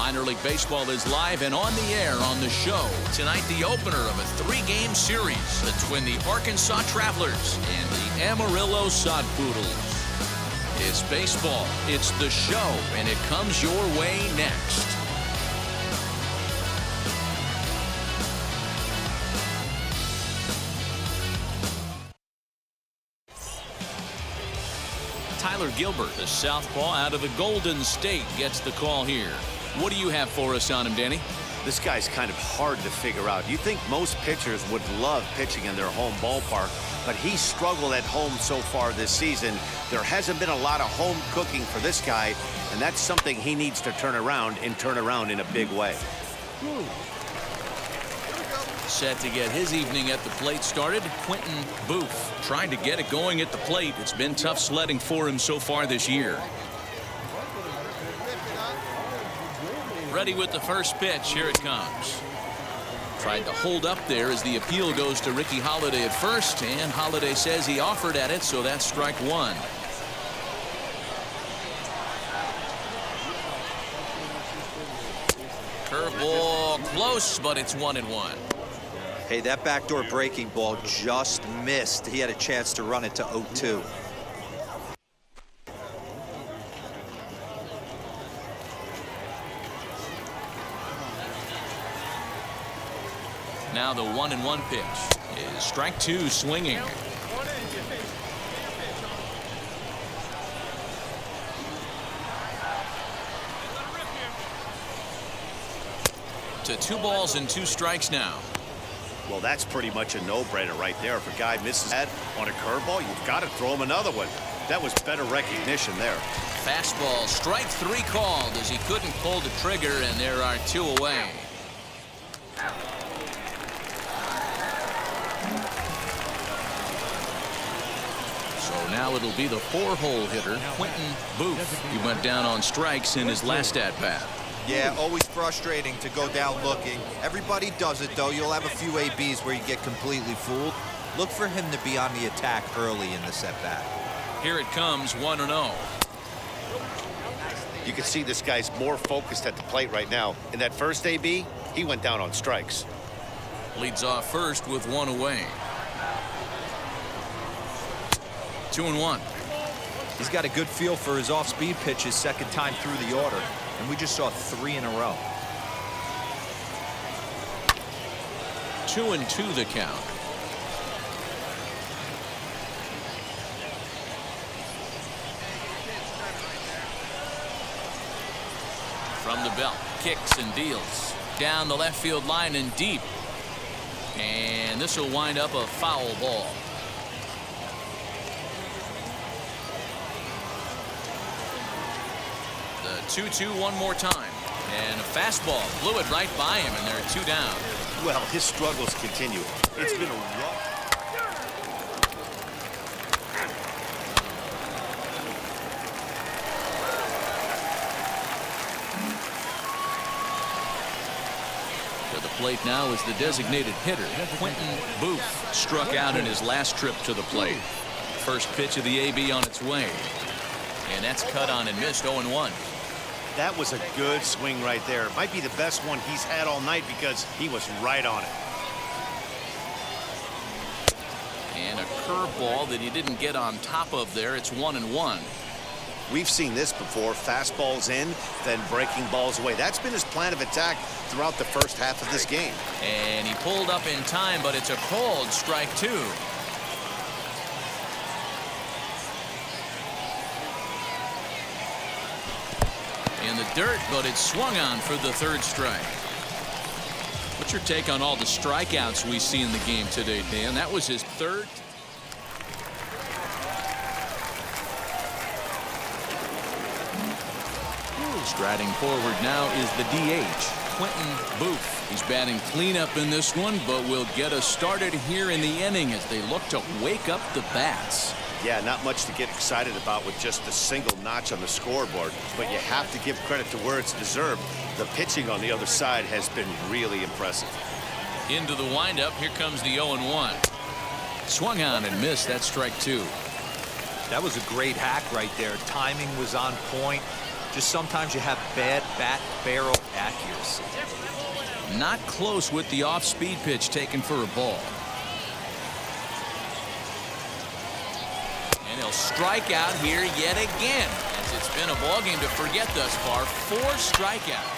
Minor League Baseball is live and on the air on the show. Tonight, the opener of a 3-game series between the Arkansas Travelers and the Amarillo Sod Poodles. It's baseball, it's the show, and it comes your way next. Tyler Gilbert, the southpaw out of the Golden State, gets the call here. What do you have for us on him, Danny? This guy's kind of hard to figure out. You think most pitchers would love pitching in their home ballpark, but he's struggled at home so far this season. There hasn't been a lot of home cooking for this guy, and that's something he needs to turn around in a big way. Set to get his evening at the plate started, Quentin Booth. Trying to get it going at the plate. It's been tough sledding for him so far this year. Ready with the first pitch. Here it comes. Tried to hold up there as the appeal goes to Ricky Holiday at first, and Holiday says he offered at it, so that's strike one. Curveball close, but it's 1-1. Hey, that backdoor breaking ball just missed. He had a chance to run it to 0-2. Now the 1-1 pitch is strike two, swinging. To 2 balls and 2 strikes now. Well, that's pretty much a no-brainer right there. If a guy misses that on a curveball, you've got to throw him another one. That was better recognition there. Fastball, strike 3 called as he couldn't pull the trigger, and there are 2 away. So now it'll be the 4-hole hitter, Quentin Booth. He went down on strikes in his last at-bat. Yeah, always frustrating to go down looking. Everybody does it, though. You'll have a few ABs where you get completely fooled. Look for him to be on the attack early in the at-bat. Here it comes, 1-0. You can see this guy's more focused at the plate right now. In that first AB, he went down on strikes. Leads off first with 1 away. 2-1. He's got a good feel for his off-speed pitches second time through the order. And we just saw 3 in a row. 2-2 the count. From the belt, kicks and deals. Down the left field line and deep. And this will wind up a foul ball. The 2-2 one more time. And a fastball blew it right by him, and they're 2 down. Well, his struggles continue. It's been a rough. To the plate now is the designated hitter, Quentin Booth. Struck out in his last trip to the plate. First pitch of the AB on its way. And that's cut on and missed, 0-1. That was a good swing right there. It might be the best one he's had all night because he was right on it. And a curveball that he didn't get on top of there. It's 1-1. We've seen this before. Fastballs in, then breaking balls away. That's been his plan of attack throughout the first half of this game. And he pulled up in time, but it's a called strike 2. In the dirt, but it's swung on for the 3rd strike. What's your take on all the strikeouts we see in the game today, Dan? That was his 3rd. Striding forward now is the DH, Quentin Booth. He's batting cleanup in this one, but will get us started here in the inning as they look to wake up the bats. Yeah, not much to get excited about with just a single notch on the scoreboard, but you have to give credit to where it's deserved. The pitching on the other side has been really impressive. Into the windup, here comes the 0-1. Swung on and missed. That's strike 2. That was a great hack right there. Timing was on point. Just sometimes you have bad bat barrel accuracy. Not close with the off-speed pitch taken for a ball. And he'll strike out here yet again, as it's been a ball game to forget thus far. 4 strikeouts.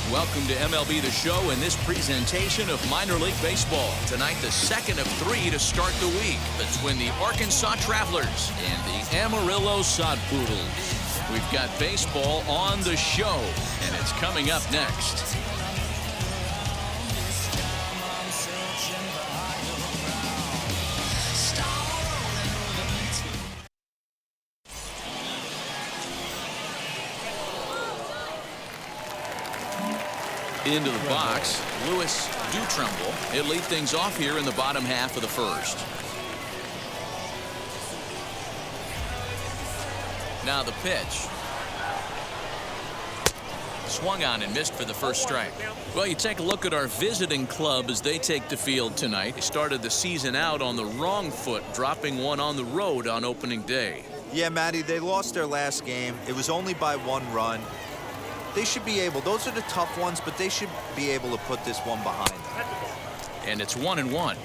Welcome to MLB The Show and this presentation of minor league baseball. Tonight, the second of 3 to start the week between the Arkansas Travelers and the Amarillo Sod Poodles. We've got baseball on the show, and it's coming up next. Into the box, Lewis Dutremble. He'll lead things off here in the bottom half of the first. Now the pitch. Swung on and missed for the first strike. Well, you take a look at our visiting club as they take the field tonight. They started the season out on the wrong foot, dropping one on the road on opening day. Yeah, Matty, they lost their last game. It was only by 1 run. They should be able, those are the tough ones, but they should be able to put this one behind them. And it's 1-1.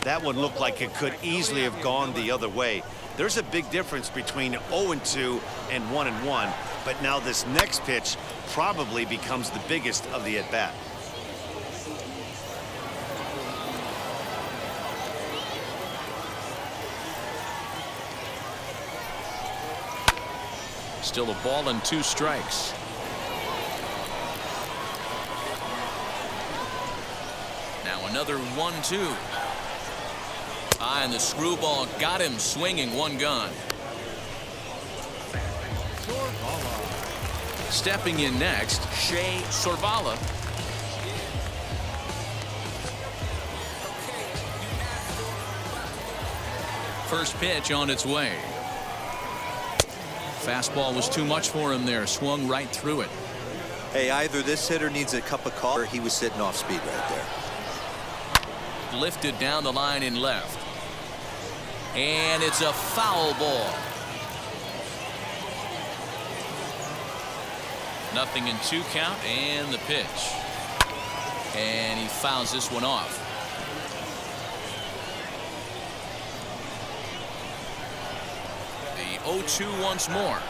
That one looked like it could easily have gone the other way. There's a big difference between 0-2 and 1-1, but now this next pitch probably becomes the biggest of the at-bat. Still a ball and 2 strikes. Now another 1-2. And the screwball got him swinging, 1 gone. Stepping in next, Shea Sorvala. First pitch on its way. Fastball was too much for him there. Swung right through it. Hey, either this hitter needs a cup of coffee or he was sitting off speed right there. Lifted down the line in left. And it's a foul ball. Nothing in 2 count and the pitch. And he fouls this one off. The 0-2 once more.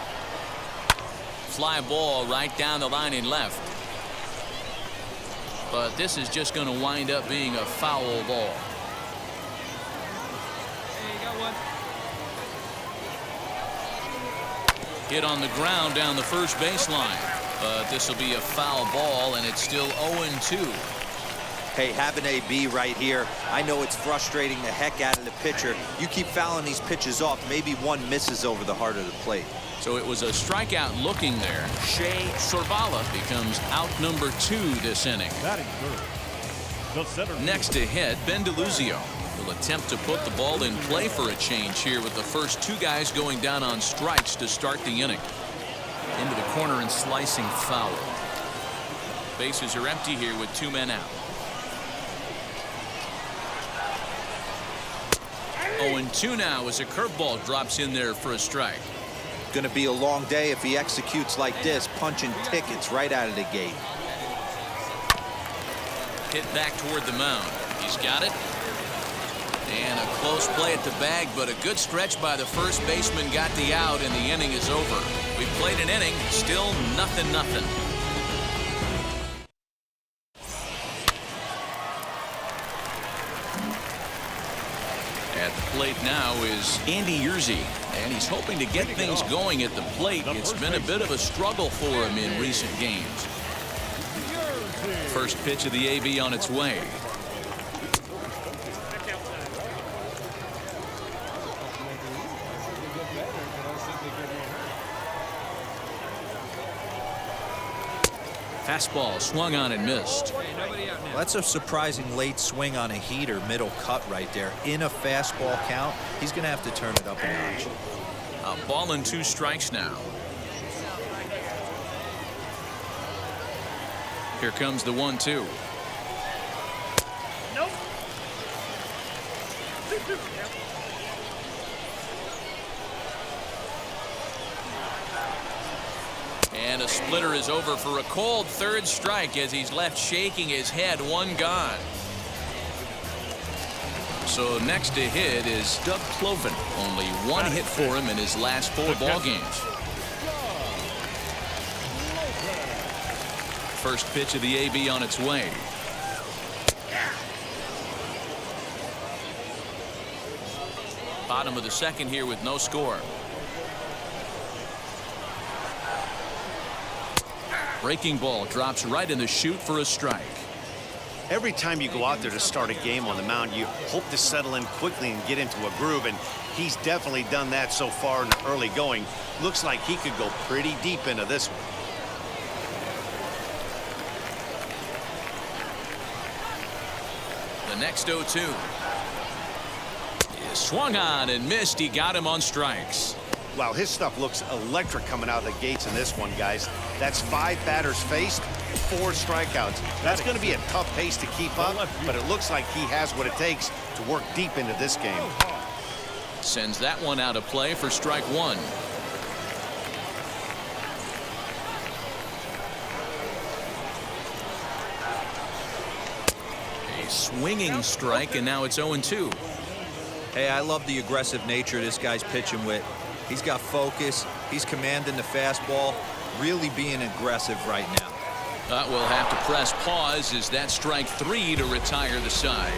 Fly ball right down the line in left. But this is just going to wind up being a foul ball. Hit on the ground down the first baseline. But this will be a foul ball, and it's still 0-2. Hey, have an AB right here. I know it's frustrating the heck out of the pitcher. You keep fouling these pitches off. Maybe one misses over the heart of the plate. So it was a strikeout looking there. Shea Sorvala becomes out number 2 this inning. Next to hit, Ben DeLuzio will attempt to put the ball in play for a change here with the first 2 guys going down on strikes to start the inning. Into the corner and slicing foul. Bases are empty here with 2 men out. 0-2 now as a curveball drops in there for a strike. Going to be a long day if he executes like this, punching tickets right out of the gate. Hit back toward the mound. He's got it. And a close play at the bag, but a good stretch by the first baseman got the out, and the inning is over. We played an inning, still 0-0. At the plate now is Andy Yerzy, and he's hoping to get things going at the plate. It's been a bit of a struggle for him in recent games. First pitch of the AB on its way. Fastball swung on and missed. Well, that's a surprising late swing on a heater, middle cut right there. In a fastball count, he's going to have to turn it up a notch. A ball and 2 strikes now. Here comes the 1-2. Nope. And a splitter is over for a cold 3rd strike as he's left shaking his head. 1 gone. So next to hit is Doug Cloven. Only 1 hit for him in his last 4 ball games. First pitch of the AB on its way. Bottom of the 2nd here with no score. Breaking ball drops right in the chute for a strike. Every time you go out there to start a game on the mound, you hope to settle in quickly and get into a groove, and he's definitely done that so far in the early going. Looks like he could go pretty deep into this one. The next 0-2 is swung on and missed. He got him on strikes. Wow, his stuff looks electric coming out of the gates in this one, guys. That's 5 batters faced, 4 strikeouts. That's going to be a tough pace to keep up, but it looks like he has what it takes to work deep into this game. Sends that one out of play for strike 1. A swinging strike, and now it's 0-2. Hey, I love the aggressive nature this guy's pitching with. He's got focus. He's commanding the fastball. Really being aggressive right now. We'll have to press pause as that strike 3 to retire the side.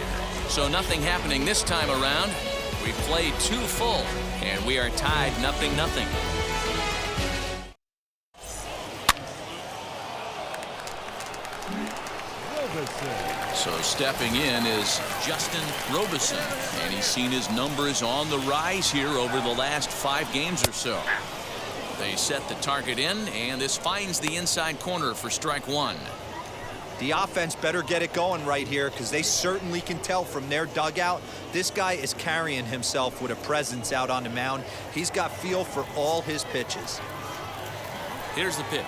So nothing happening this time around. We played 2 full, and we are tied 0-0. So stepping in is Justin Robison, and he's seen his numbers on the rise here over the last 5 games or so. They set the target in, and this finds the inside corner for strike 1. The offense better get it going right here, because they certainly can tell from their dugout this guy is carrying himself with a presence out on the mound. He's got feel for all his pitches. Here's the pitch.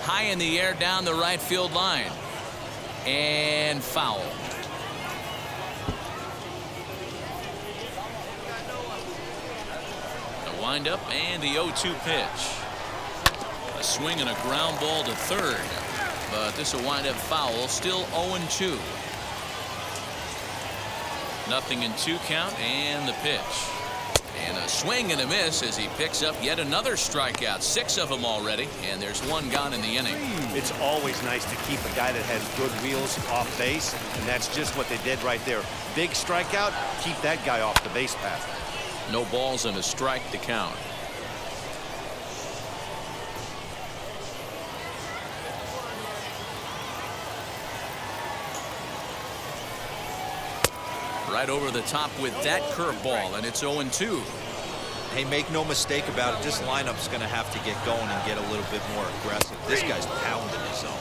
High in the air down the right field line. And foul. The windup and the 0-2 pitch. A swing and a ground ball to 3rd. But this will wind up foul. Still 0-2. Nothing in 2 count, and the pitch. And a swing and a miss as he picks up yet another strikeout. 6 of them already, and there's 1 gone in the inning. It's always nice to keep a guy that has good wheels off base, and that's just what they did right there. Big strikeout, keep that guy off the base path. No balls and a strike to count. Right over the top with that curveball, and it's 0-2. Hey, make no mistake about it. This lineup's going to have to get going and get a little bit more aggressive. This guy's pounding his zone.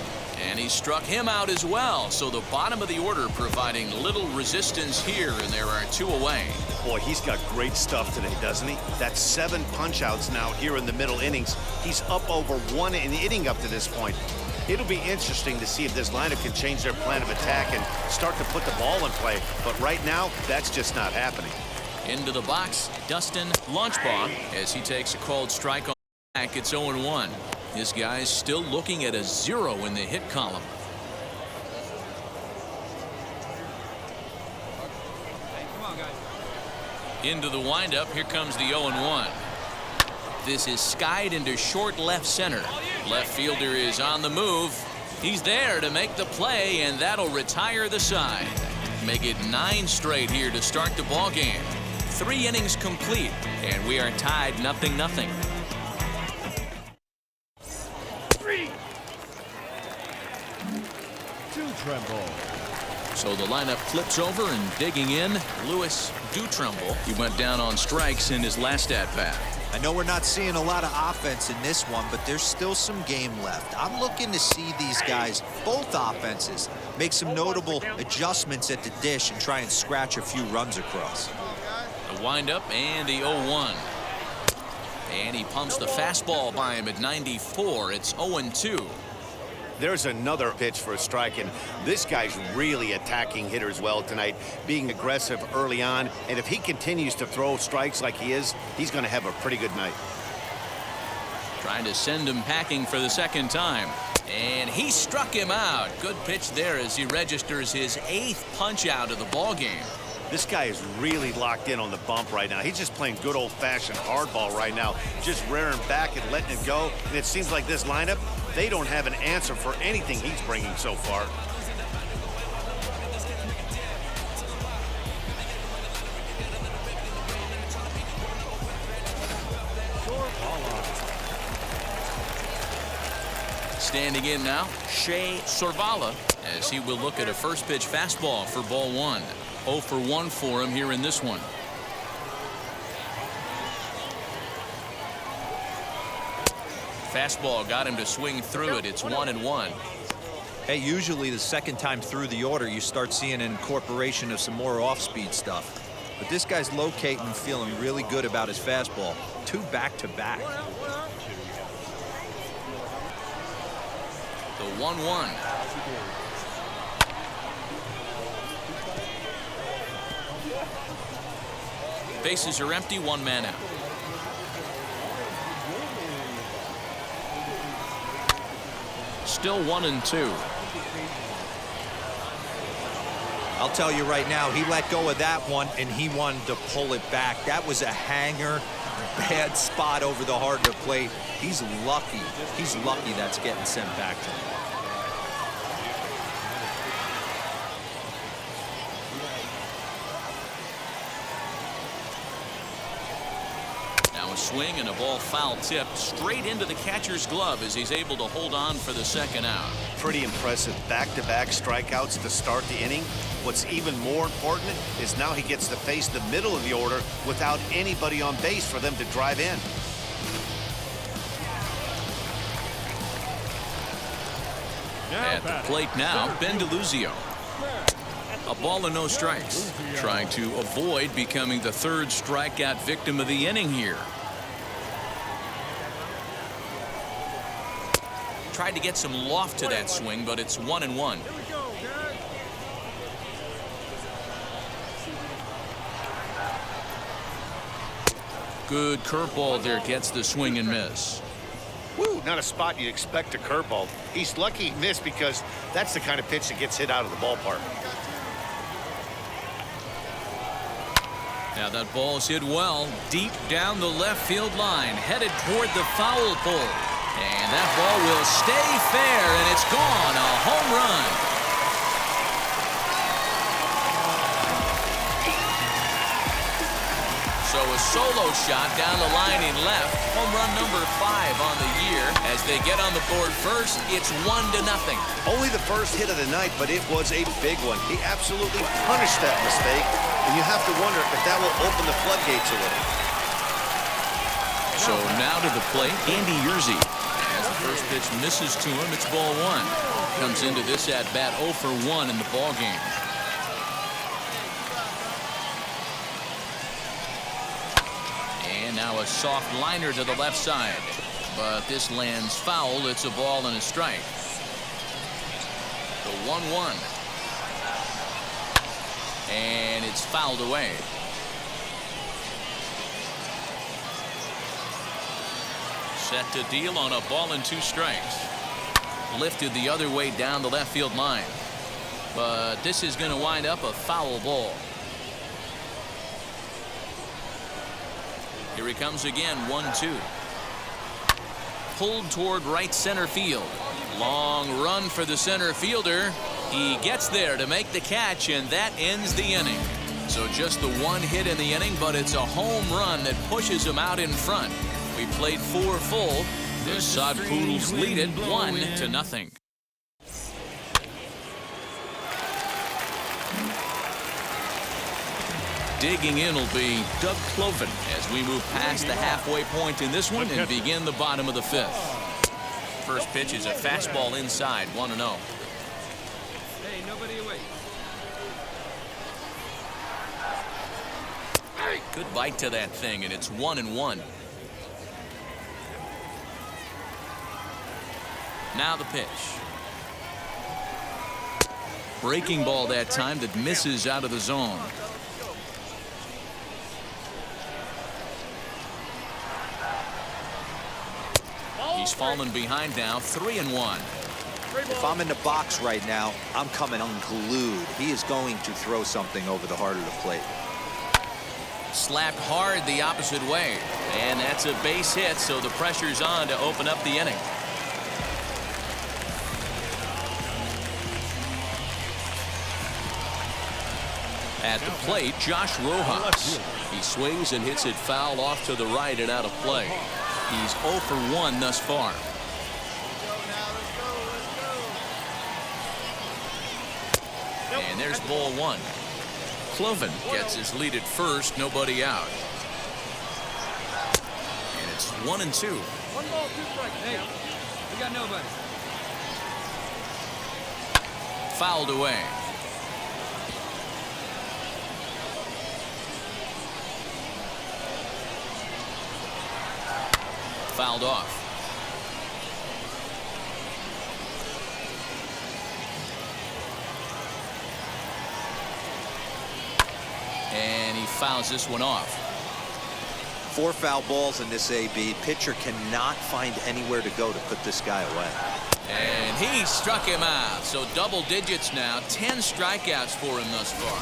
And he struck him out as well. So the bottom of the order providing little resistance here, and there are 2 away. Boy, he's got great stuff today, doesn't he? That's 7 punch-outs now here in the middle innings. He's up over 1 in the inning up to this point. It'll be interesting to see if this lineup can change their plan of attack and start to put the ball in play. But right now, that's just not happening. Into the box, Dustin Launchbaugh as he takes a cold strike on back. It's 0-1. This guy's still looking at a 0 in the hit column. Into the windup. Here comes the 0-1. This is skied into short left center. Left fielder is on the move. He's there to make the play, and that'll retire the side. Make it 9 straight here to start the ball game. 3 innings complete, and we are tied 0-0. 3. 2 Tremble. So the lineup flips over, and digging in, Louis Dutremble. He went down on strikes in his last at-bat. I know we're not seeing a lot of offense in this one, but there's still some game left. I'm looking to see these guys, both offenses, make some notable adjustments at the dish and try and scratch a few runs across. The windup and the 0-1. And he pumps the fastball by him at 94. It's 0-2. There's another pitch for a strike, and this guy's really attacking hitters well tonight, being aggressive early on, and if he continues to throw strikes like he is, he's going to have a pretty good night. Trying to send him packing for the second time, and he struck him out. Good pitch there as he registers his 8th punch out of the ball game. This guy is really locked in on the bump right now. He's just playing good old-fashioned hardball right now, just rearing back and letting it go, and it seems like this lineup, they don't have an answer for anything he's bringing so far. Standing in now, Shea Sorvala, as he will look at a first pitch fastball for ball 1. 0 for 1 for him here in this one. Fastball got him to swing through it. It's 1-1. Hey, usually the second time through the order, you start seeing an incorporation of some more off-speed stuff. But this guy's locating and feeling really good about his fastball. 2 back-to-back. The 1-1. Bases are empty, 1 man out. Still 1-2. I'll tell you right now, he let go of that one, and he wanted to pull it back. That was a hanger, bad spot over the heart of the plate. He's lucky. He's lucky that's getting sent back to him. Now a swing and a ball foul tipped straight into the catcher's glove as he's able to hold on for the second out. Pretty impressive back-to-back strikeouts to start the inning. What's even more important is now he gets to face the middle of the order without anybody on base for them to drive in. At the plate now, Ben DeLuzio. A ball and no strikes. Trying to avoid becoming the 3rd strikeout victim of the inning here. Tried to get some loft to that swing, but it's 1-1. Good curveball there, gets the swing and miss. Woo, not a spot you'd expect a curveball. He's lucky he missed because that's the kind of pitch that gets hit out of the ballpark. Now that ball's hit well, deep down the left field line, headed toward the foul pole. And that ball will stay fair, and it's gone. A home run. So a solo shot down the line in left. Home run number 5 on the year. As they get on the board first, it's 1-0. Only the first hit of the night, but it was a big one. He absolutely punished that mistake, and you have to wonder if that will open the floodgates a little. So now to the plate, Andy Yerzy. As the first pitch misses to him, it's ball 1. Comes into this at-bat 0 for 1 in the ball game. And now a soft liner to the left side. But this lands foul. It's a ball and a strike. The 1-1. And it's fouled away. Set to deal on a ball and 2 strikes. Lifted the other way down the left field line. But this is going to wind up a foul ball. Here he comes again, 1-2. Pulled toward right center field. Long run for the center fielder. He gets there to make the catch, and that ends the inning. So just the 1 hit in the inning, but it's a home run that pushes him out in front. We played 4 full. The Sod Poodles lead it 1-0. digging in will be Doug Cloven as we move past the halfway point in this one and begin the bottom of the fifth. First pitch is a fastball inside, 1-0. Hey, nobody away. Good bite to that thing, and it's 1-1. Now the pitch. Breaking ball that time that misses out of the zone. He's fallen behind now, 3-1. If I'm in the box right now, I'm coming unglued. He is going to throw something over the heart of the plate. Slapped hard the opposite way, and that's a base hit, so the pressure's on to open up the inning. At the plate, Josh Rojas. He swings and hits it foul off to the right and out of play. He's 0 for 1 thus far. And there's ball 1. Cloven gets his lead at first, nobody out. And it's 1-2. 1 ball, 2 strikes. Hey, we got nobody. Fouled away. Fouled off. And he fouls this one off. 4 foul balls in this AB. Pitcher cannot find anywhere to go to put this guy away. And he struck him out. So double digits now. 10 strikeouts for him thus far.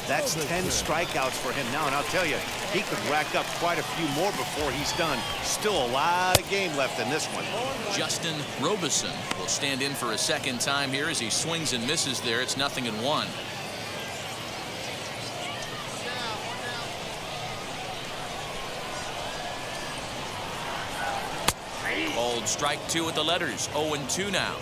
That's 10 strikeouts for him now, and I'll tell you, he could rack up quite a few more before he's done. Still a lot of game left in this one. Justin Robison will stand in for a second time here as he swings and misses there. It's 0-1. Called strike 2 with the letters. 0-2 now.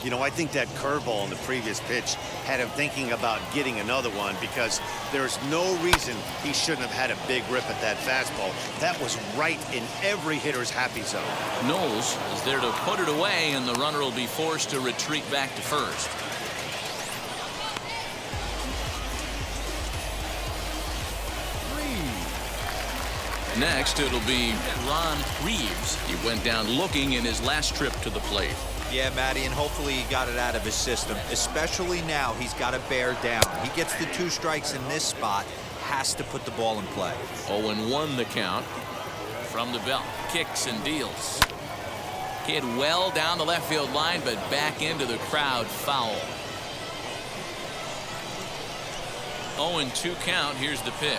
You know, I think that curveball in the previous pitch had him thinking about getting another one because there's no reason he shouldn't have had a big rip at that fastball. That was right in every hitter's happy zone. Knowles is there to put it away, and the runner will be forced to retreat back to first. Next, it'll be Ron Reeves. He went down looking in his last trip to the plate. Yeah, Matty, and hopefully he got it out of his system. Especially now, he's got to bear down. He gets the 2 strikes in this spot, has to put the ball in play. 0-1 the count. From the belt, kicks and deals. Hit well down the left field line, but back into the crowd, foul. 0-2 count. Here's the pitch.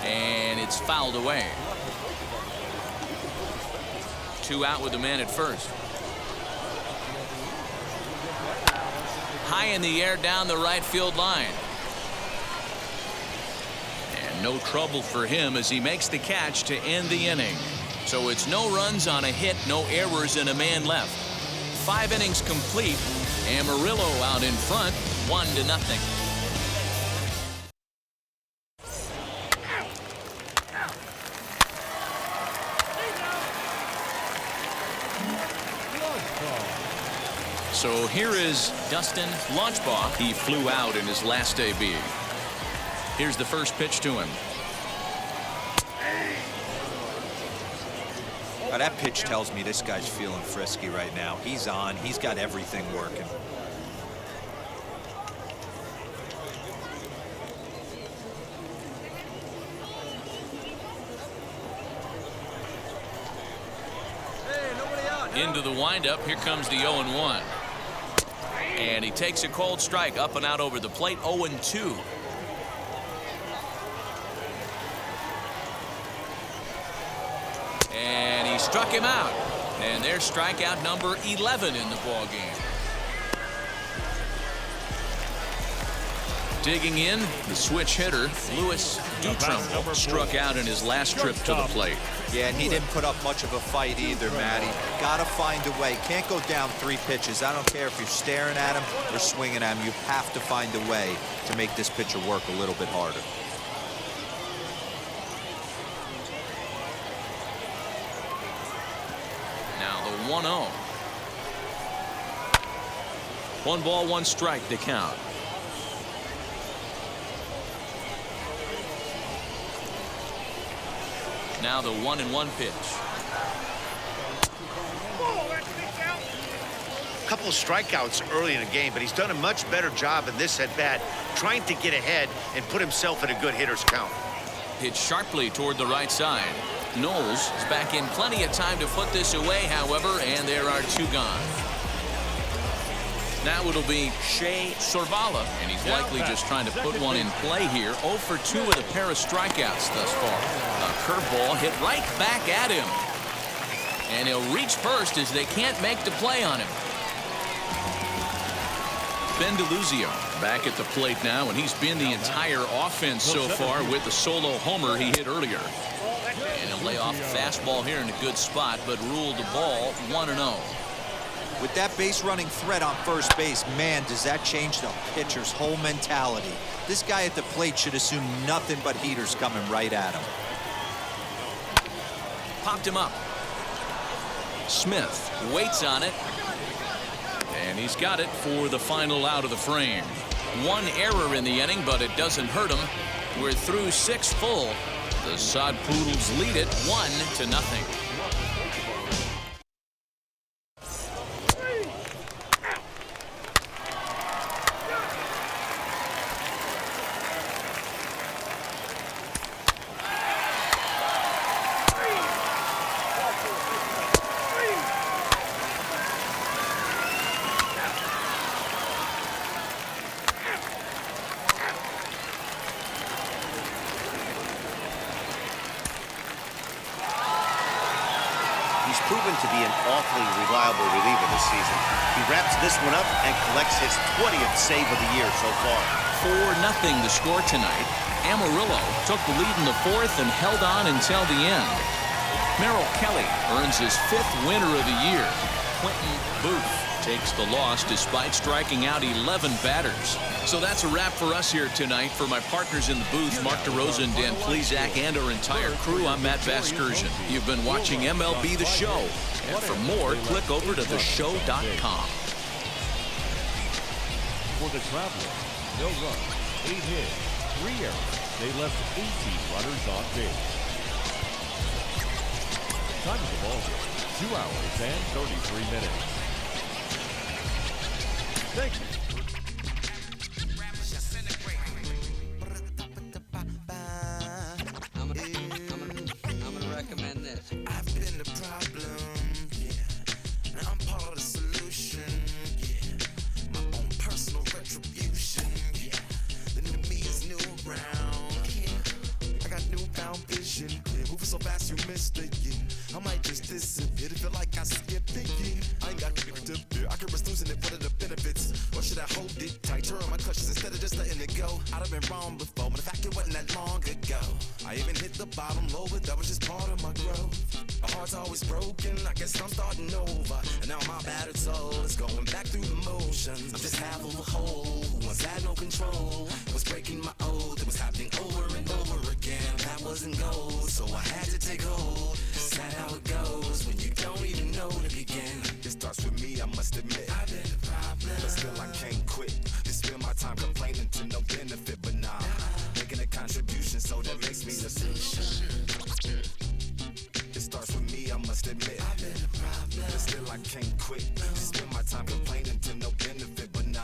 And it's fouled away. 2 out with the man at first. High in the air down the right field line. And no trouble for him as he makes the catch to end the inning. So it's no runs on a hit, no errors, and a man left. 5 innings complete. Amarillo out in front, 1-0. So here is Dustin Launchbaugh. He flew out in his last AB. Here's the first pitch to him. Now, that pitch tells me this guy's feeling frisky right now. He's on. He's got everything working. Into the windup. Here comes the 0-1. And he takes a cold strike up and out over the plate. 0-2. And he struck him out. And there's strikeout number 11 in the ball game. Digging in, the switch hitter, Louis Dutremble, struck out in his last trip to the plate. Yeah, and he didn't put up much of a fight either, Matty. Gotta find a way. Can't go down 3 pitches. I don't care if you're staring at him or swinging at him. You have to find a way to make this pitcher work a little bit harder. Now the 1-0. 1 ball, 1 strike to count. Now the 1-1 pitch. A couple of strikeouts early in the game, but he's done a much better job in this at-bat trying to get ahead and put himself in a good hitter's count. Hit sharply toward the right side. Knowles is back in plenty of time to put this away, however, and there are 2 gone. Now it'll be Shea Sorvala, and he's likely just trying to put one in play here. 0 for 2 with a pair of strikeouts thus far. A curveball hit right back at him. And he'll reach first as they can't make the play on him. Ben DeLuzio back at the plate now, and he's been the entire offense so far with the solo homer he hit earlier. And he'll lay off a fastball here in a good spot, but ruled the ball 1-0. With that base running threat on first base, man, does that change the pitcher's whole mentality. This guy at the plate should assume nothing but heaters coming right at him. Popped him up. Smith waits on it. And he's got it for the final out of the frame. 1 error in the inning, but it doesn't hurt him. We're through 6 full. The Sod Poodles lead it 1-0. He's proven to be an awfully reliable reliever this season. He wraps this one up and collects his 20th save of the year so far. 4-0 the score tonight. Amarillo took the lead in the 4th and held on until the end. Merrill Kelly earns his 5th winner of the year. Quentin Booth takes the loss despite striking out 11 batters. So that's a wrap for us here tonight. For my partners in the booth, Mark DeRosa and Dan Plesac, and our entire crew, I'm Matt Vasgersian. You've been watching MLB The Show. And for more, click over to theshow.com. For the Travelers, no runs, 8 hits, 3 errors. They left 18 runners on base. Time of the ball game, 2 hours and 33 minutes. Thank you. I'm gonna recommend this. I've been the problem, yeah. Now I'm part of the solution, yeah. My own personal retribution, yeah. The new me is new around, yeah. I got newfound vision, yeah. Moving so fast you missed it, yeah. I might just disappear to feel like I skipped it, yeah. I ain't got to fear. I could risk losing it. What are the benefits? Or should I hold it tight? Turn on my clutches instead of just letting it go. I'd have been wrong before, but the fact it wasn't that long ago. I even hit the bottom low, but that was just part of my growth. My heart's always broken, I guess I'm starting over. And now my battered soul is going back through the motions. I'm just half of a whole, once had no control. It was breaking my oath, it was happening over and over again. That wasn't gold, so I had to take hold. Sad how it goes when you don't even know to begin. It starts with me, I must admit. I've been a problem, but still I can't quit. Just spend my time complaining to no benefit, but nah. Making a contribution, so that makes me the solution. It starts with me, I must admit. I've been a problem, but still I can't quit. Just spend my time complaining to no benefit, but nah.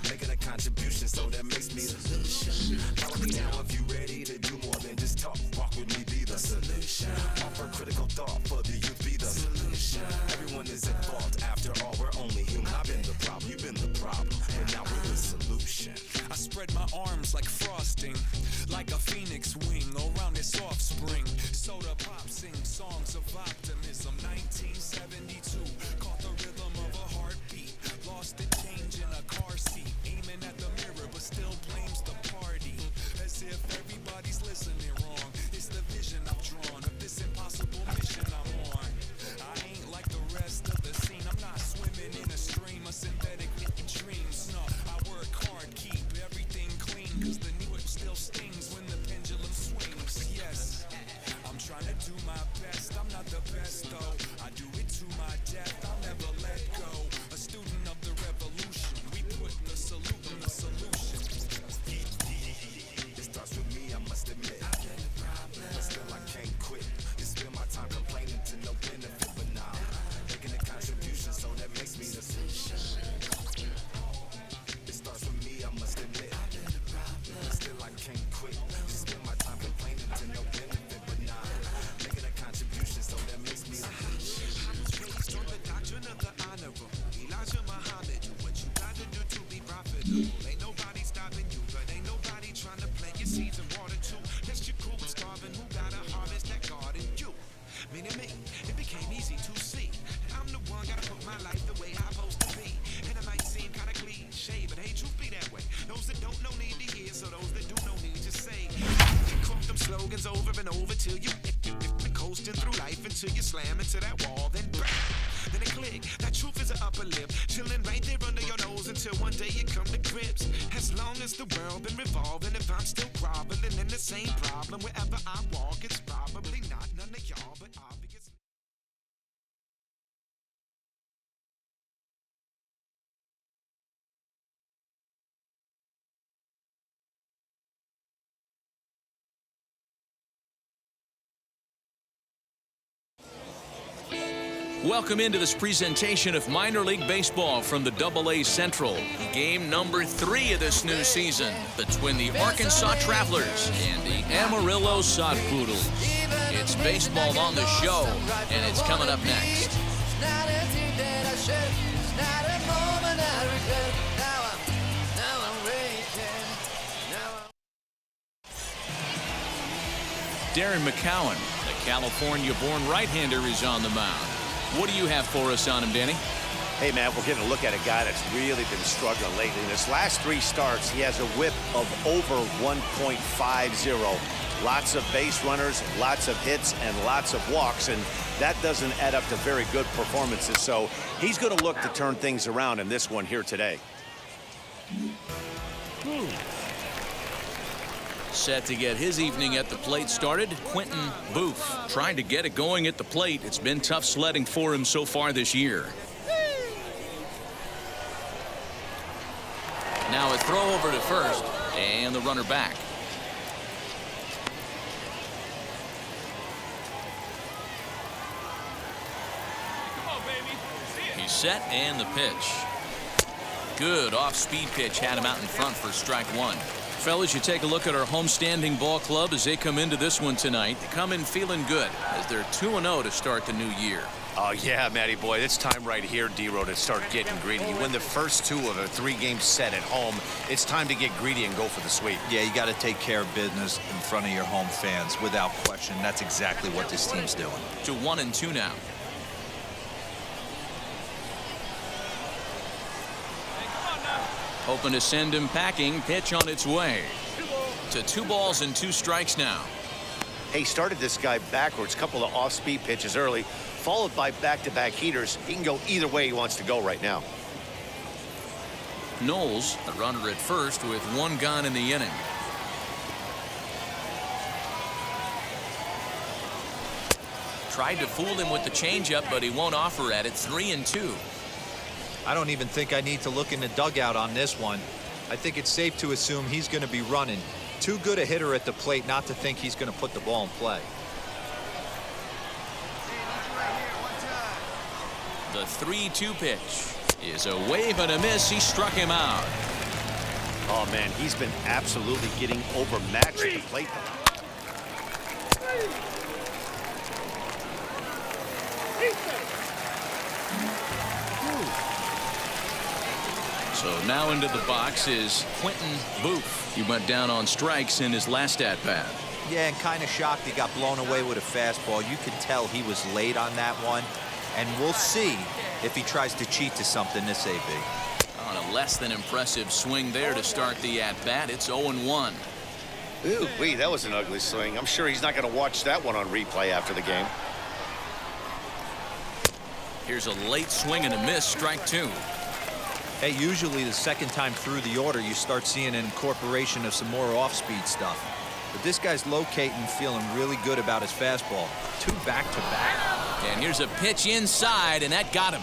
Making a contribution, so that makes me the solution. Follow me now if you ready to do more than just talk. Walk with me, be the solution. Offer critical thought for the youth, be the solution. Everyone is at fault, after all, we're only human. I've been the problem, you've been the problem, and now we're the solution. I spread my arms like frosting, like a phoenix wing around its offspring. Soda pop sing songs of optimism. 1972, caught the rhythm of a heartbeat. Lost and change in a car seat, aiming at the mirror, but still blames the pointed me. It became easy to see. I'm the one gotta put my life the way I'm supposed to be. And it might seem kinda cliche, but hey, truth be that way. Those that don't know need to hear, so those that do know need to say. Quote them slogans over and over till you coasting through life until you slam into that wall, then bang. Then it click. That truth is an upper lip, chilling right there under your nose until one day you come to grips. As long as the world been revolving, if I'm still groveling in the same problem wherever I walk, it's probably not none of y'all, but obviously. Welcome into this presentation of minor league baseball from the AA Central. Game number 3 of this new season between the Arkansas Travelers and the Amarillo Sod Poodles. It's baseball on the show, and it's coming up next. Darren McCowan, the California-born right-hander, is on the mound. What do you have for us on him, Danny? Hey, man, we're getting a look at a guy that's really been struggling lately. In his last 3 starts, he has a whip of over 1.50. Lots of base runners, lots of hits, and lots of walks, and that doesn't add up to very good performances. So he's going to look to turn things around in this one here today. Set to get his evening at the plate started, Quentin Booth. Trying to get it going at the plate. It's been tough sledding for him so far this year. Now a throw over to first, and the runner back. He's set, and the pitch. Good off-speed pitch had him out in front for strike 1. Fellas, you take a look at our homestanding ball club as they come into this one tonight. They come in feeling good as they're 2-0 to start the new year. Oh, yeah, Matty boy, it's time right here, D-Row, to start getting greedy. You win the first 2 of a 3-game set at home. It's time to get greedy and go for the sweep. Yeah, you got to take care of business in front of your home fans without question. That's exactly what this team's doing. To 1-2 now. Hoping to send him packing. Pitch on its way. To 2 balls and 2 strikes now. Hey, started this guy backwards. Couple of off-speed pitches early, followed by back-to-back heaters. He can go either way he wants to go right now. Knowles, the runner at first with 1 gone in the inning. Tried to fool him with the changeup, but he won't offer at it. 3-2. I don't even think I need to look in the dugout on this one. I think it's safe to assume he's going to be running. Too good a hitter at the plate not to think he's going to put the ball in play. The 3-2 pitch is a wave and a miss. He struck him out. Oh, man, he's been absolutely getting overmatched at the plate. So now into the box is Quentin Booth. He went down on strikes in his last at-bat. Yeah, and kind of shocked he got blown away with a fastball. You can tell he was late on that one. And we'll see if he tries to cheat to something this AB. On a less than impressive swing there to start the at-bat. It's 0-1. Ooh, wait, that was an ugly swing. I'm sure he's not going to watch that one on replay after the game. Here's a late swing and a miss. Strike 2. Hey, usually the second time through the order, you start seeing an incorporation of some more off-speed stuff. But this guy's locating, feeling really good about his fastball. 2 back-to-back. And here's a pitch inside, and that got him.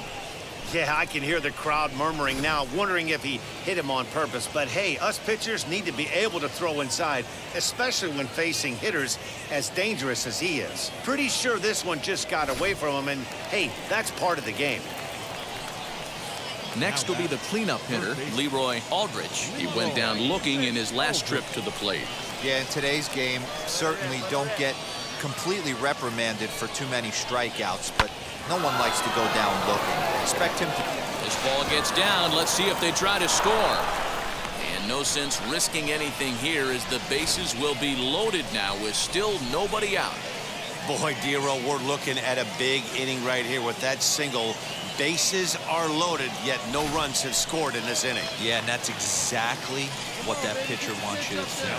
Yeah, I can hear the crowd murmuring now, wondering if he hit him on purpose. But hey, us pitchers need to be able to throw inside, especially when facing hitters as dangerous as he is. Pretty sure this one just got away from him, and hey, that's part of the game. Next will be the cleanup hitter, Leroy Aldrich. He went down looking in his last trip to the plate. Yeah, in today's game, certainly don't get completely reprimanded for too many strikeouts, but no one likes to go down looking. Expect him to. This ball gets down. Let's see if they try to score. And no sense risking anything here as the bases will be loaded now with still nobody out. Boy, Dero, we're looking at a big inning right here with that single. Bases are loaded, yet no runs have scored in this inning. Yeah, and that's exactly what that pitcher wants you to think.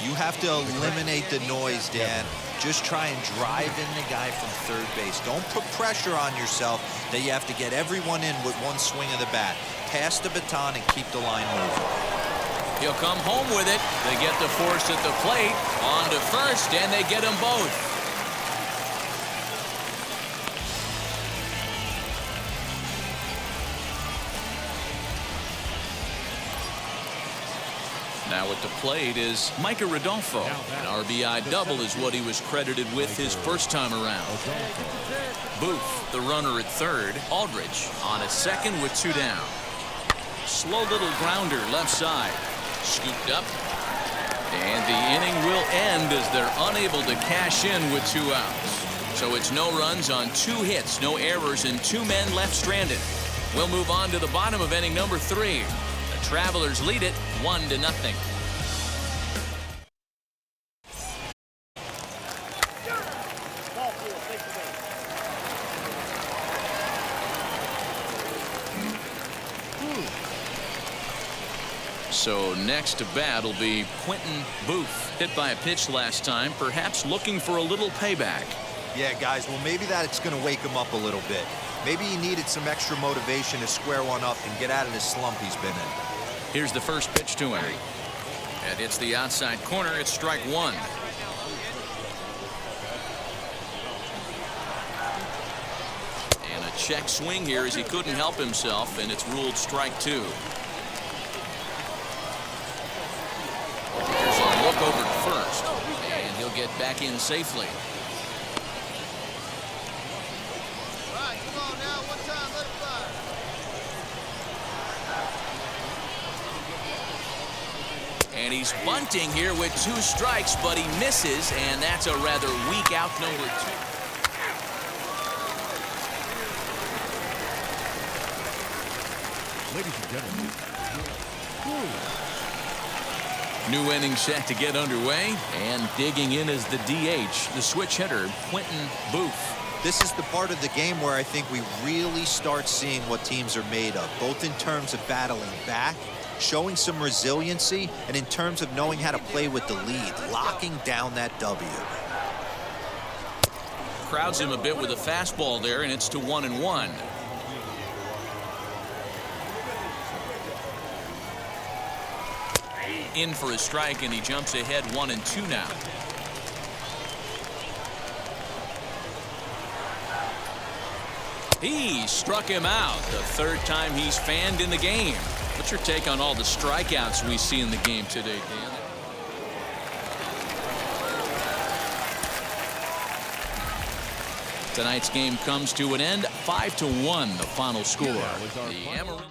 You have to eliminate the noise, Dan. Just try and drive in the guy from third base. Don't put pressure on yourself that you have to get everyone in with one swing of the bat. Pass the baton and keep the line moving. He'll come home with it. They get the force at the plate. On to first, and they get them both. Now at the plate is Micah Rodolfo. An RBI double is what he was credited with his first time around. Booth, the runner at third. Aldridge on at second with 2 down. Slow little grounder left side. Scooped up. And the inning will end as they're unable to cash in with 2 outs. So it's no runs on 2 hits, no errors, and 2 men left stranded. We'll move on to the bottom of inning number 3. The Travelers lead it 1-0. So next to bat will be Quentin Booth. Hit by a pitch last time, perhaps looking for a little payback. Yeah, guys, well, maybe that's going to wake him up a little bit. Maybe he needed some extra motivation to square one up and get out of this slump he's been in. Here's the first pitch to him. And it's the outside corner. It's strike 1. And a check swing here as he couldn't help himself, and it's ruled strike 2. There's a look over to first, and he'll get back in safely. And he's bunting here with 2 strikes, but he misses, and that's a rather weak out number 2. Ladies and gentlemen, New inning set to get underway, and digging in is the DH, the switch hitter, Quentin Booth. This is the part of the game where I think we really start seeing what teams are made of, both in terms of battling back, showing some resiliency, and in terms of knowing how to play with the lead, locking down that W. Crowds him a bit with a fastball there, and it's to 1-1. In for a strike, and he jumps ahead 1-2 now. He struck him out, the 3rd time he's fanned in the game. What's your take on all the strikeouts we see in the game today, Dan? Tonight's game comes to an end, 5-1, the final score. The Amarillo.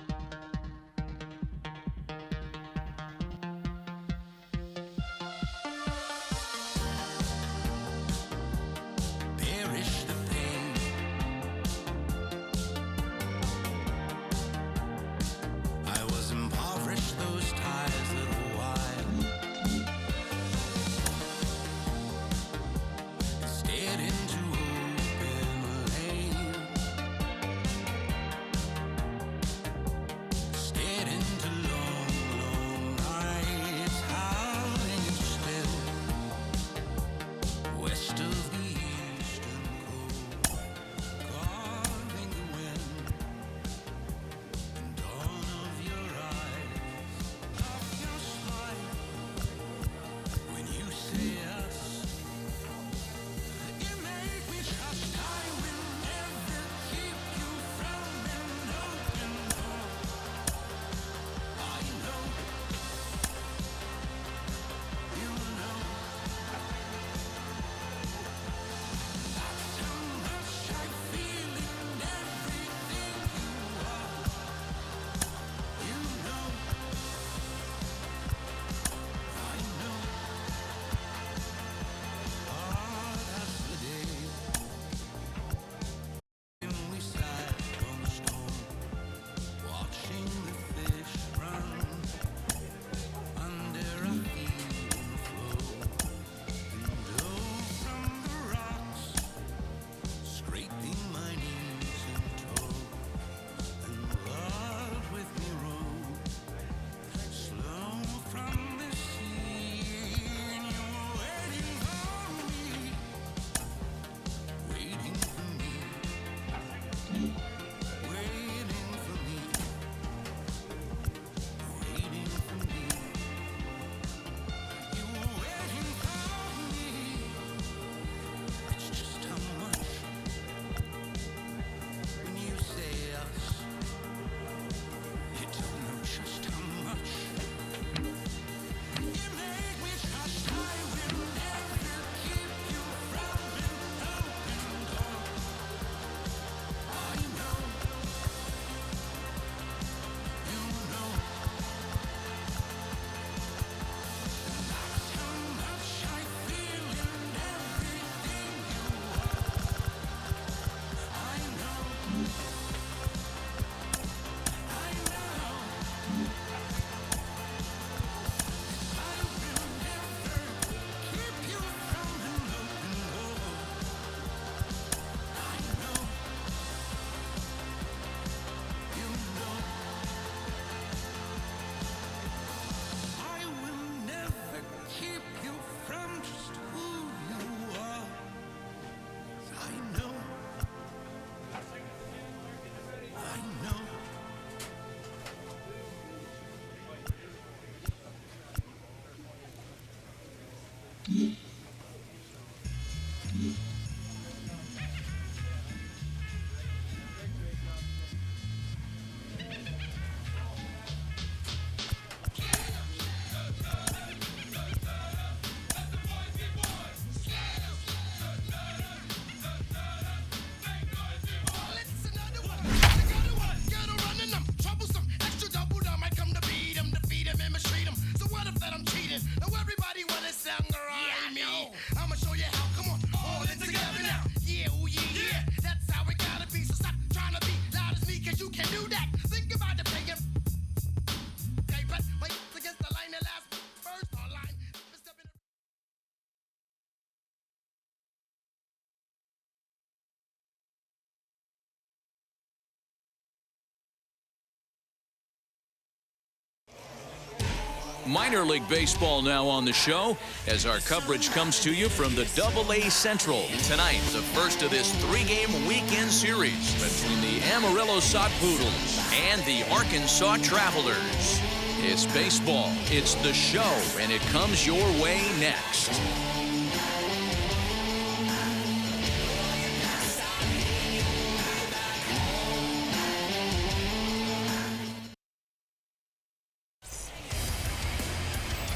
Minor League Baseball now on the show as our coverage comes to you from the AA Central. Tonight, the first of this three-game weekend series between the Amarillo Sod Poodles and the Arkansas Travelers. It's baseball, it's the show, and it comes your way next.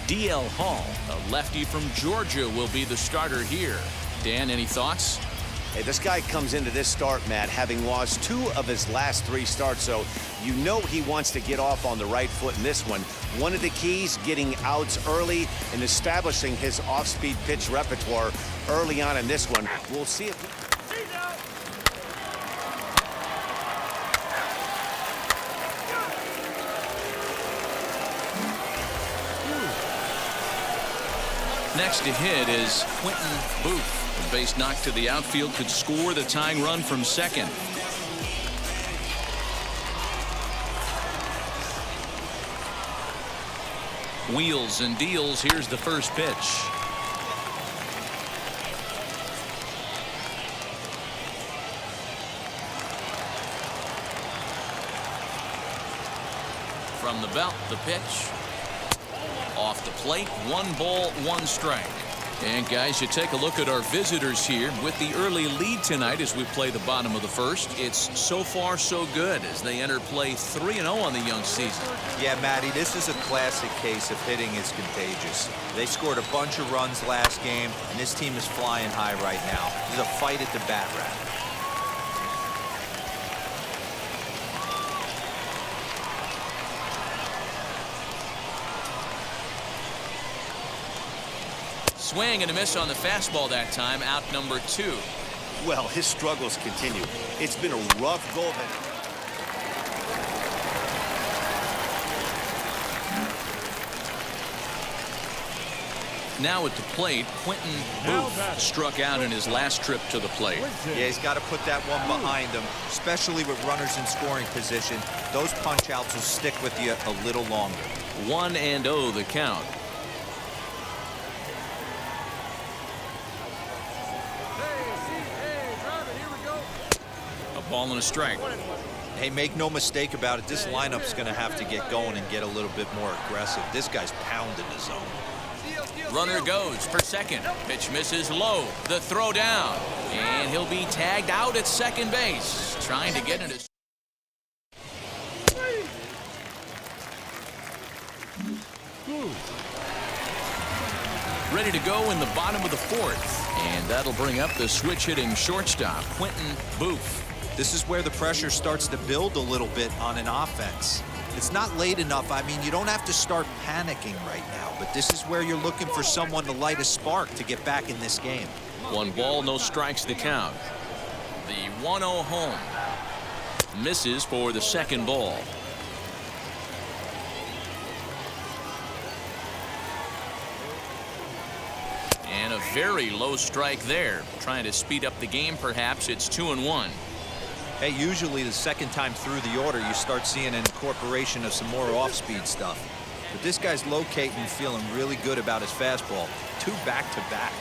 D.L. Hall, a lefty from Georgia, will be the starter here. Dan, any thoughts? Hey, this guy comes into this start, Matt, having lost 2 of his last 3 starts, so you know he wants to get off on the right foot in this one. One of the keys, getting outs early and establishing his off-speed pitch repertoire early on in this one. We'll see if... Next to hit is Quentin Booth. A base knock to the outfield could score the tying run from second. Wheels and deals. Here's the first pitch. From the belt, the pitch. Off the plate, 1 ball, 1 strike. And guys, you take a look at our visitors here with the early lead tonight as we play the bottom of the first. It's so far so good as they enter play 3-0 on the young season. Yeah, Matty, this is a classic case of hitting is contagious. They scored a bunch of runs last game, and this team is flying high right now. There's a fight at the bat rack. Swing and a miss on the fastball that time, out number 2. Well, his struggles continue. It's been a rough go of it. Now at the plate, Quentin Booth struck out in his last trip to the plate. Yeah, he's got to put that one behind him, especially with runners in scoring position. Those punch outs will stick with you a little longer. 1-0 the count. Ball and a strike. Hey, make no mistake about it. This lineup's going to have to get going and get a little bit more aggressive. This guy's pounding the zone. Runner goes for second. Pitch misses low. The throw down. And he'll be tagged out at second base. Trying to get into... Ready to go in the bottom of the 4th. And that'll bring up the switch-hitting shortstop, Quentin Booth. This is where the pressure starts to build a little bit on an offense. It's not late enough. I mean, you don't have to start panicking right now, but this is where you're looking for someone to light a spark to get back in this game. 1 ball, no strikes the count. The 1-0 home. Misses for the second ball. And a very low strike there. Trying to speed up the game, perhaps. It's 2-1. Hey, usually the second time through the order, you start seeing an incorporation of some more off-speed stuff. But this guy's locating and feeling really good about his fastball. 2 back-to-back.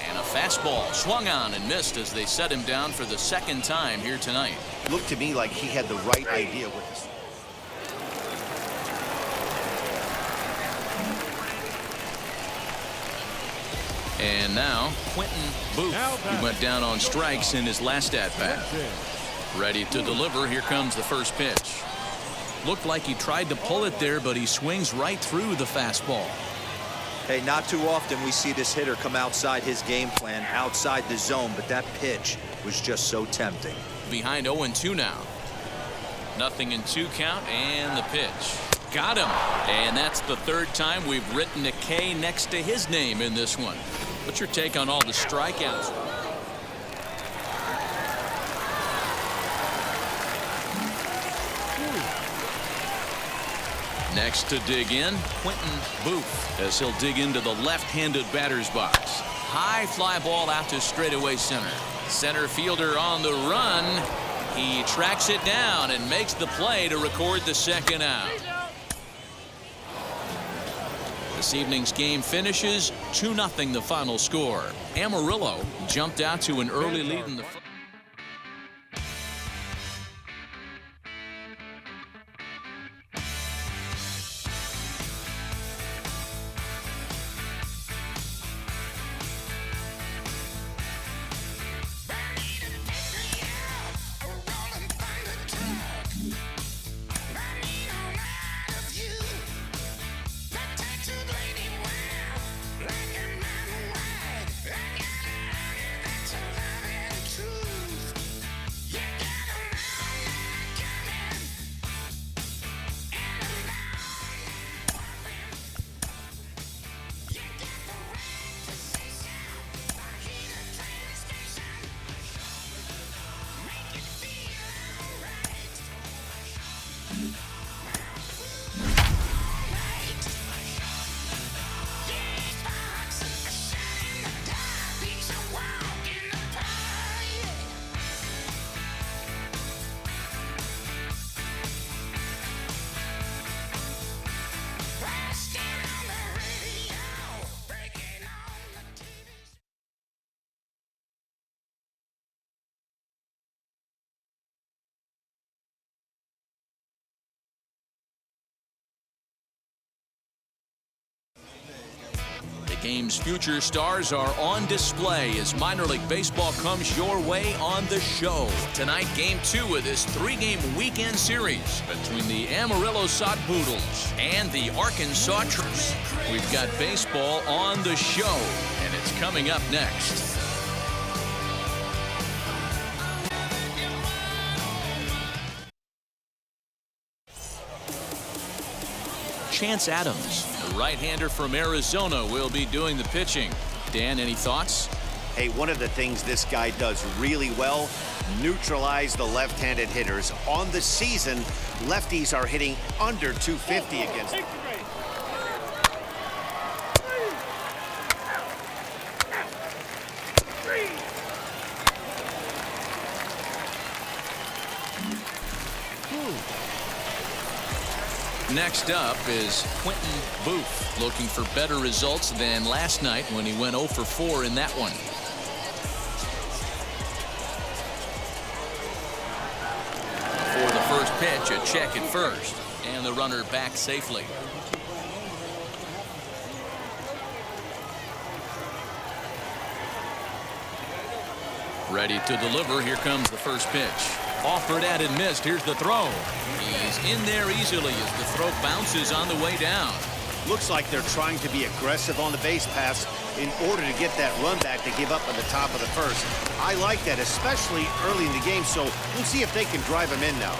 And a fastball swung on and missed as they set him down for the second time here tonight. Looked to me like he had the right idea with this. And now, Quentin Booth. He went down on strikes in his last at-bat. Ready to deliver. Here comes the first pitch. Looked like he tried to pull it there, but he swings right through the fastball. Hey, not too often we see this hitter come outside his game plan, outside the zone, but that pitch was just so tempting. Behind 0-2 now. 0-2 count, and the pitch. Got him. And that's the 3rd time we've written a K next to his name in this one. What's your take on all the strikeouts? Next to dig in, Quentin Booth, as he'll dig into the left-handed batter's box. High fly ball out to straightaway center. Center fielder on the run. He tracks it down and makes the play to record the second out. This evening's game finishes 2-0 the final score. Amarillo jumped out to an early lead in the first. Game's future stars are on display as minor league baseball comes your way on the show. Tonight, game 2 of this 3-game weekend series between the Amarillo Sod Poodles and the Arkansas Troops. We've got baseball on the show, and it's coming up next. Chance Adams, the right-hander from Arizona, will be doing the pitching. Dan, any thoughts? Hey, one of the things this guy does really well, neutralize the left-handed hitters. On the season, lefties are hitting under 250 against him. Next up is Quentin Booth, looking for better results than last night when he went 0 for 4 in that one. For the first pitch, a check at first, and the runner back safely. Ready to deliver. Here comes the first pitch. Offered at and missed. Here's the throw. He's in there easily as the throw bounces on the way down. Looks like they're trying to be aggressive on the base pass in order to get that run back to give up at the top of the first. I like that, especially early in the game, so we'll see if they can drive him in now.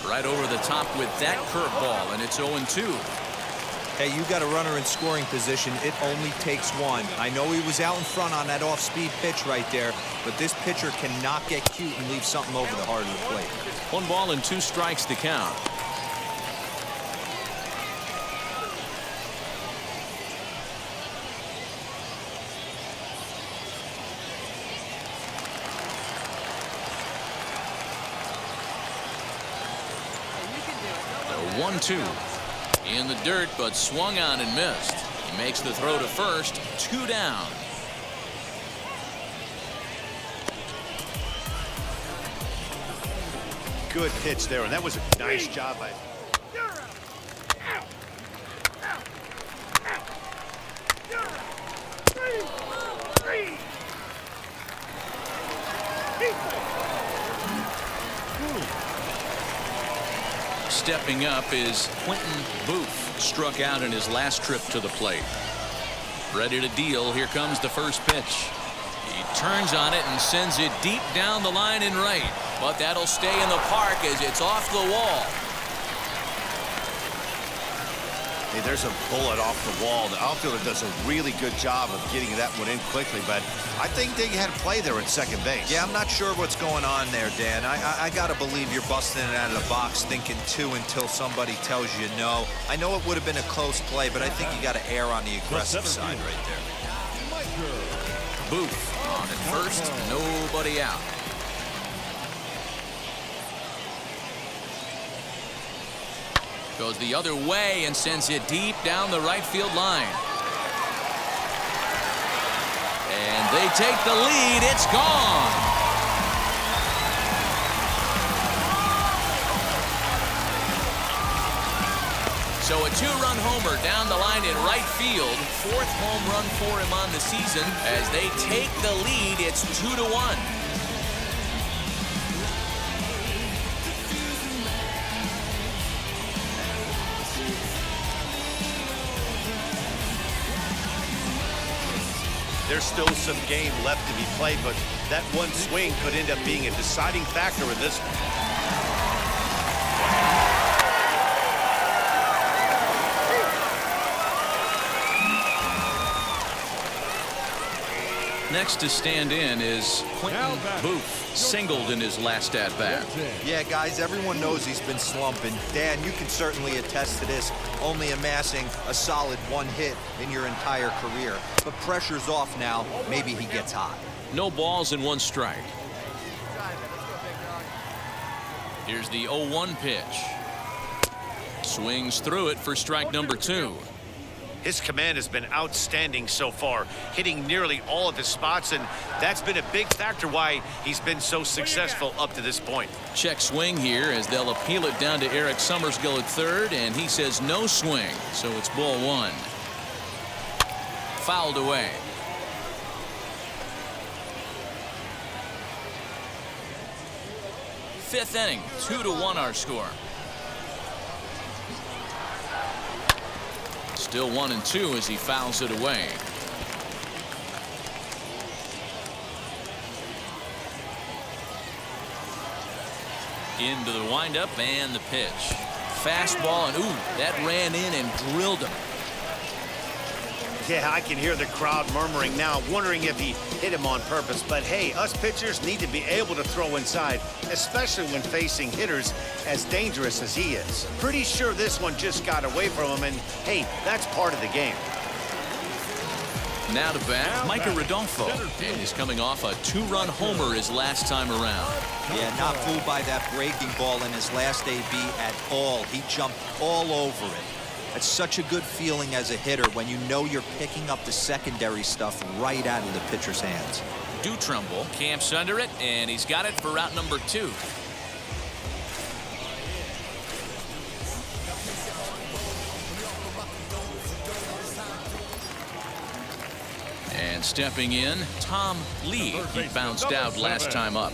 Right over the top with that curveball, and it's 0-2. Hey, you got a runner in scoring position. It only takes one. I know he was out in front on that off-speed pitch right there, but this pitcher cannot get cute and leave something over the heart of the plate. 1 ball and 2 strikes to count. The 1-2. In the dirt, but swung on and missed. He makes the throw to first. 2 down. Good pitch there, and that was a nice job by. Stepping up is Quentin Booth. Struck out in his last trip to the plate. Ready to deal. Here comes the first pitch. He turns on it and sends it deep down the line and right. But that'll stay in the park as it's off the wall. Hey, there's a bullet off the wall. The outfielder does a really good job of getting that one in quickly, but I think they had a play there at second base. Yeah, I'm not sure what's going on there, Dan. I got to believe you're busting it out of the box thinking 2 until somebody tells you no. I know it would have been a close play, but I think you got to err on the aggressive side right there. Booth on at first, nobody out. Goes the other way and sends it deep down the right field line. And they take the lead. It's gone. So a two-run homer down the line in right field. Fourth home run for him on the season. As they take the lead, it's 2-1. There's still some game left to be played, but that one swing could end up being a deciding factor in this one. Next to stand in is Quentin Booth, singled in his last at-bat. Yeah, guys, everyone knows he's been slumping. Dan, you can certainly attest to this, only amassing a solid one hit in your entire career. But pressure's off now. Maybe he gets hot. No balls and one strike. Here's the 0-1 pitch. Swings through it for strike number 2. His command has been outstanding so far, hitting nearly all of his spots, and that's been a big factor why he's been so successful up to this point. Check swing here as they'll appeal it down to Eric Summersgill at third, and he says no swing, so it's ball 1. Fouled away. Fifth inning, 2-1 our score. Still 1-2 as he fouls it away. Into the windup and the pitch. Fastball, and ooh, that ran in and drilled him. Yeah, I can hear the crowd murmuring now, wondering if he hit him on purpose. But hey, us pitchers need to be able to throw inside, especially when facing hitters as dangerous as he is. Pretty sure this one just got away from him, and hey, that's part of the game. Now to bat, Micah Rodolfo, and he's coming off a 2-run homer his last time around. Yeah, not fooled by that breaking ball in his last AB at all. He jumped all over it. It's such a good feeling as a hitter when you know you're picking up the secondary stuff right out of the pitcher's hands. Trumbull camps under it, and he's got it for route number 2. And stepping in, Tom Lee. He bounced out last time up.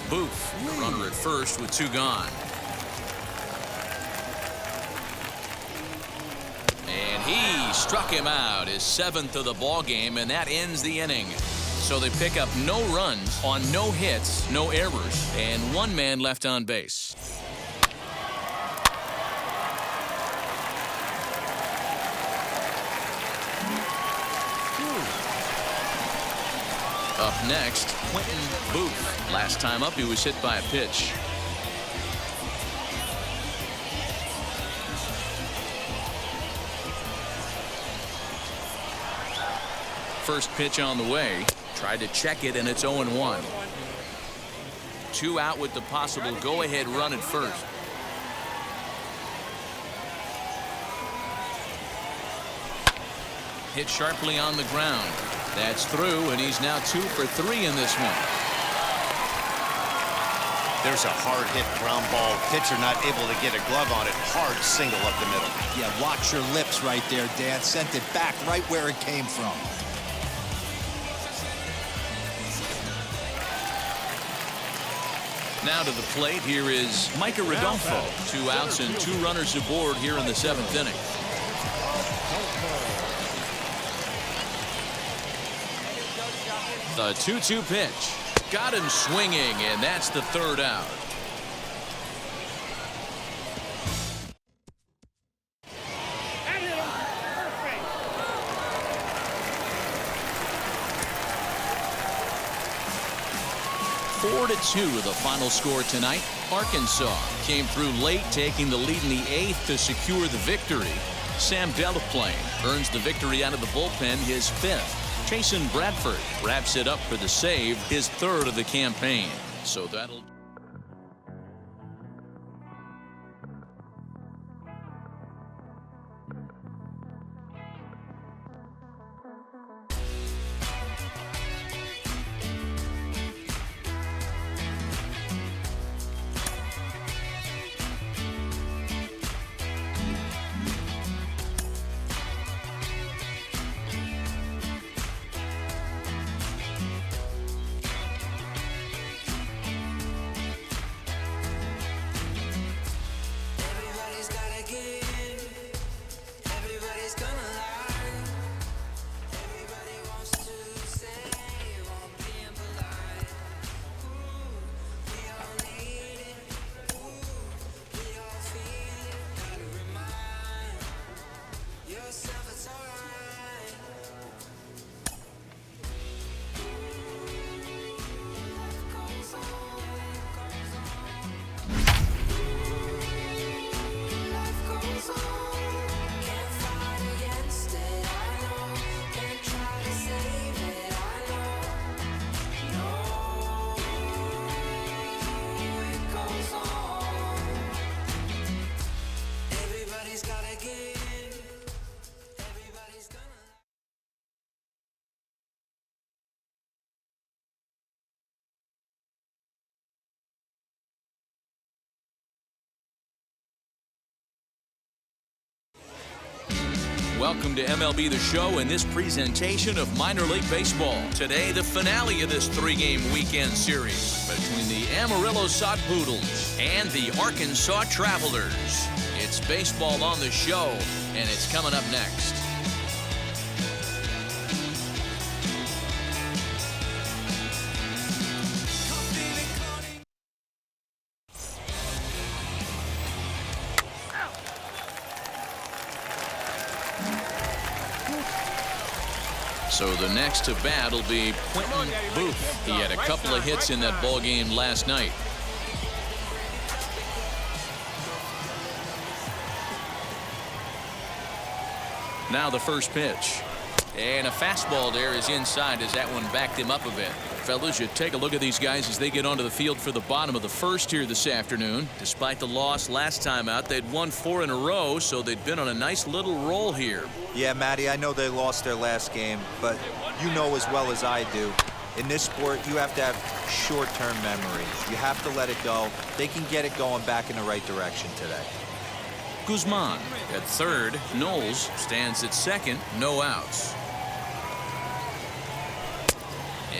Booth, the runner at first with 2 gone. And he struck him out, his 7th of the ball game, and that ends the inning. So they pick up no runs on no hits, no errors, and 1 man left on base. Up next, Quentin Booth. Last time up, he was hit by a pitch. First pitch on the way. Tried to check it, and it's 0-1. 2 out with the possible go-ahead run at first. Hit sharply on the ground. That's through, and he's now 2 for 3 in this one. There's a hard hit ground ball. Pitcher not able to get a glove on it. Hard single up the middle. Yeah, watch your lips right there, Dan. Sent it back right where it came from. Now to the plate, here is Micah Rodolfo. 2 outs and 2 runners aboard here in the 7th inning. The 2-2 pitch. Got him swinging, and that's the 3rd out. Two, the final score tonight. Arkansas came through late, taking the lead in the 8th to secure the victory. Sam Delaplane earns the victory out of the bullpen, his 5th. Jason Bradford wraps it up for the save, his 3rd of the campaign. So that'll Welcome to MLB The Show and this presentation of minor league baseball. Today, the finale of this three-game weekend series between the Amarillo Sodpoodles and the Arkansas Travelers. It's baseball on the show, and it's coming up next. So the next to bat will be Quentin Booth. He had a couple of hits in that ball game last night. Now the first pitch. And a fastball there is inside as that one backed him up a bit. Fellas, you take a look at these guys as they get onto the field for the bottom of the first here this afternoon. Despite the loss last time out, they'd won 4 in a row, so they'd been on a nice little roll here. Yeah, Matty, I know they lost their last game, but you know as well as I do, in this sport, you have to have short-term memory. You have to let it go. They can get it going back in the right direction today. Guzman at third. Knowles stands at second. No outs.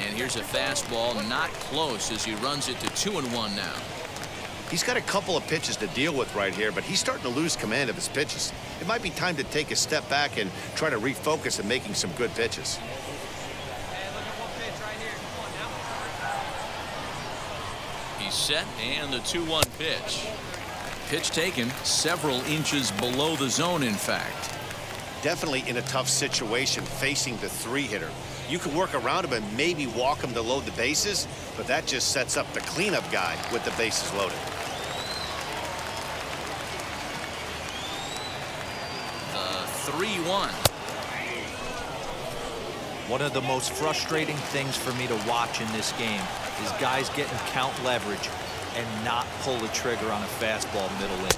And here's a fastball, not close as he runs it to 2-1 now. He's got a couple of pitches to deal with right here, but he's starting to lose command of his pitches. It might be time to take a step back and try to refocus on making some good pitches. He's set, and the 2-1 pitch. Pitch taken several inches below the zone, in fact. Definitely in a tough situation facing the 3-hitter. You can work around him and maybe walk him to load the bases, but that just sets up the cleanup guy with the bases loaded. The 3-1. One of the most frustrating things for me to watch in this game is guys getting count leverage and not pull the trigger on a fastball middle in.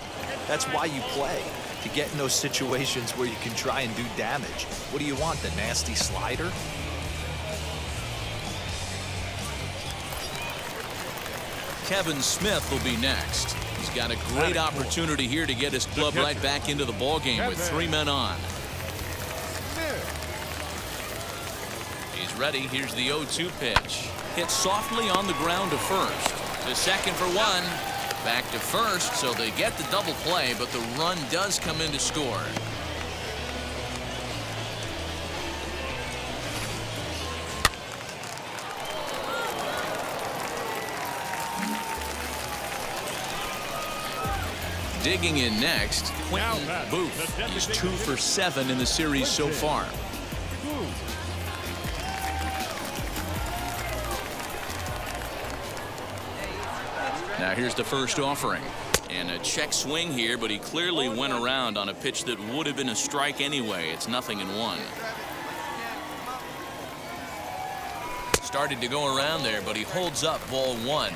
That's why you play, to get in those situations where you can try and do damage. What do you want, the nasty slider? Kevin Smith will be next. He's got a great opportunity here to get his club right back into the ballgame with 3 men on. He's ready. Here's the 0-2 pitch. Hit softly on the ground to first. To second for 1. Back to first, so they get the double play, but the run does come in to score. Digging in next, Quentin Booth. He's 2 for 7 in the series so far. Now here's the first offering. And a check swing here, but he clearly went around on a pitch that would have been a strike anyway. It's 0-1. Started to go around there, but he holds up ball 1.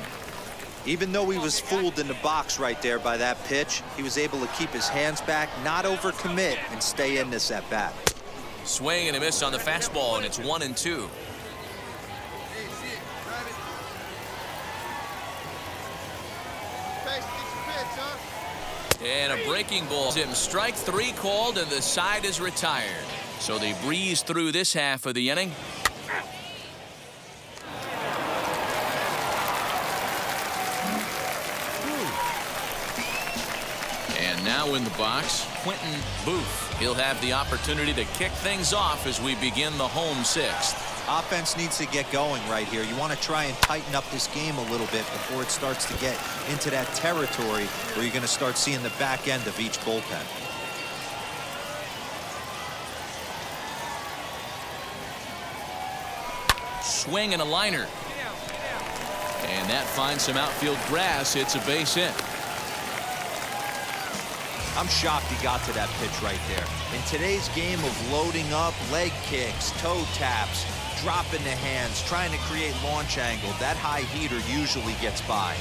Even though he was fooled in the box right there by that pitch, he was able to keep his hands back, not overcommit, and stay in this at bat. Swing and a miss on the fastball, and it's 1-2. And a breaking ball. Strike 3 called, and the side is retired. So they breeze through this half of the inning. And now in the box, Quentin Booth. He'll have the opportunity to kick things off as we begin the home 6th. Offense needs to get going right here. You want to try and tighten up this game a little bit before it starts to get into that territory where you're going to start seeing the back end of each bullpen. Swing and a liner. And that finds some outfield grass. It's a base hit. I'm shocked he got to that pitch right there. In today's game of loading up, leg kicks, toe taps, dropping the hands, trying to create launch angle, that high heater usually gets by.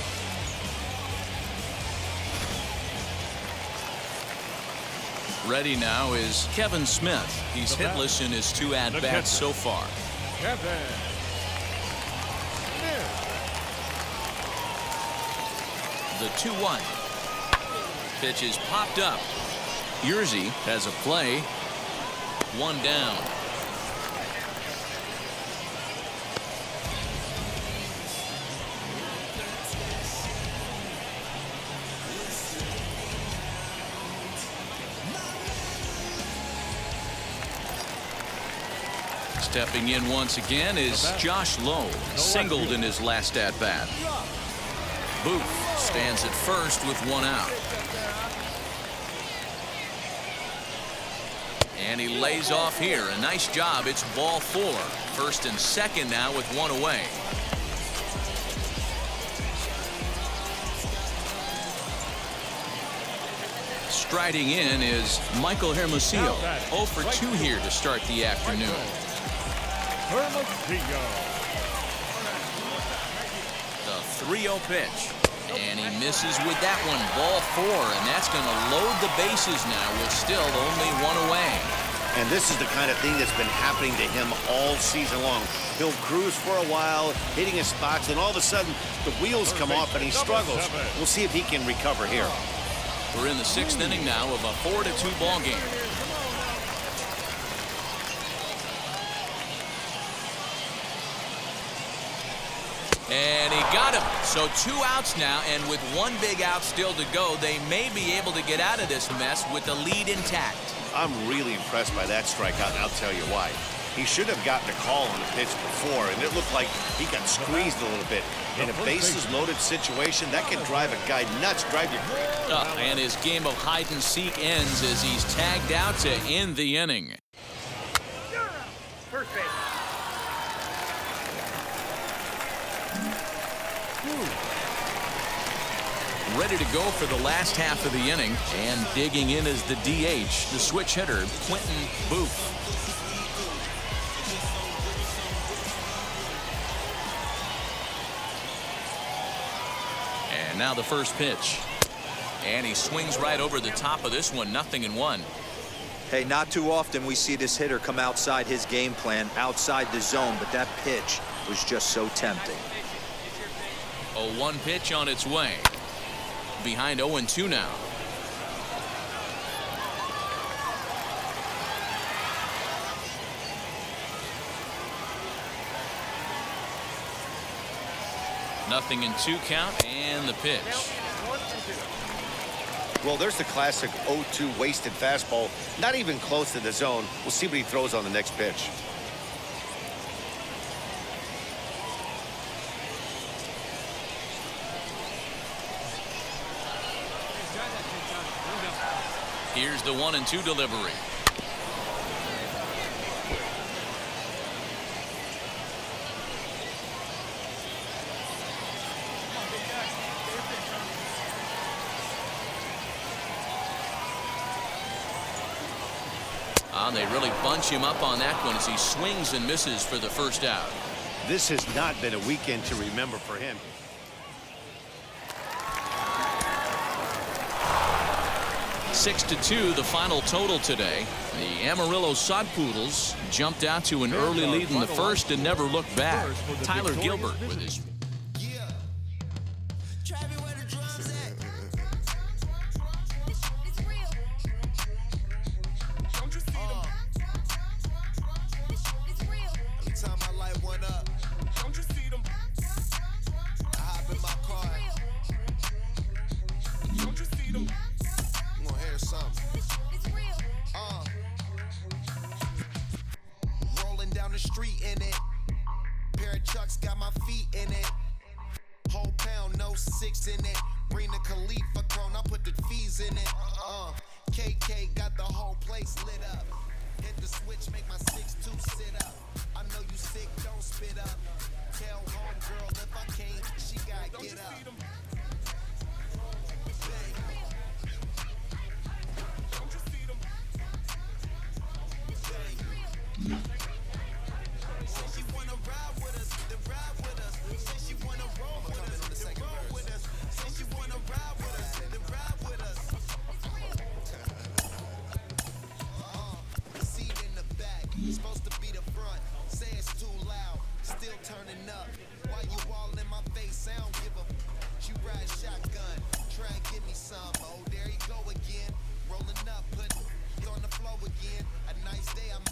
Ready now is Kevin Smith. He's hitless in his 2 at-bats so far. The 2-1. Pitch is popped up. Yerzy has a play. One down. Stepping in once again is Josh Lowe, singled in his last at-bat. Booth stands at first with one out. And he lays off here. A nice job. It's ball 4. First and second now with one away. Striding in is Michael Hermosillo. 0 for 2 here to start the afternoon. The 3-0 pitch. And he misses with that one. Ball 4. And that's going to load the bases now with still only one away. And this is the kind of thing that's been happening to him all season long. He'll cruise for a while, hitting his spots, and all of a sudden the wheels come off and he struggles. We'll see if he can recover here. We're in the 6th inning now of a 4-2 ball game. And he got him. So 2 outs now, and with 1 big out still to go, they may be able to get out of this mess with the lead intact. I'm really impressed by that strikeout, and I'll tell you why. He should have gotten a call on the pitch before, and it looked like he got squeezed a little bit. In a bases-loaded situation, that can drive a guy nuts, drive you crazy. And his game of hide-and-seek ends as he's tagged out to end the inning. First base. Ready to go for the last half of the inning, and digging in is the DH, the switch hitter, Quentin Booth. And now the first pitch. And he swings right over the top of this one, 0-1. Hey, not too often we see this hitter come outside his game plan, outside the zone, but that pitch was just so tempting. A 1 pitch on its way. Behind 0-2 now. Nothing in 2 count, and the pitch. Well, there's the classic 0-2 wasted fastball. Not even close to the zone. We'll see what he throws on the next pitch. Here's the 1-2 delivery. They really bunch him up on that one as he swings and misses for the first out. This has not been a weekend to remember for him. 6-2 the final total today. The Amarillo Sod Poodles jumped out to an early lead in the first and never looked back. Tyler Gilbert with his There you go again, rolling up, putting it on the floor again. A nice day, I'm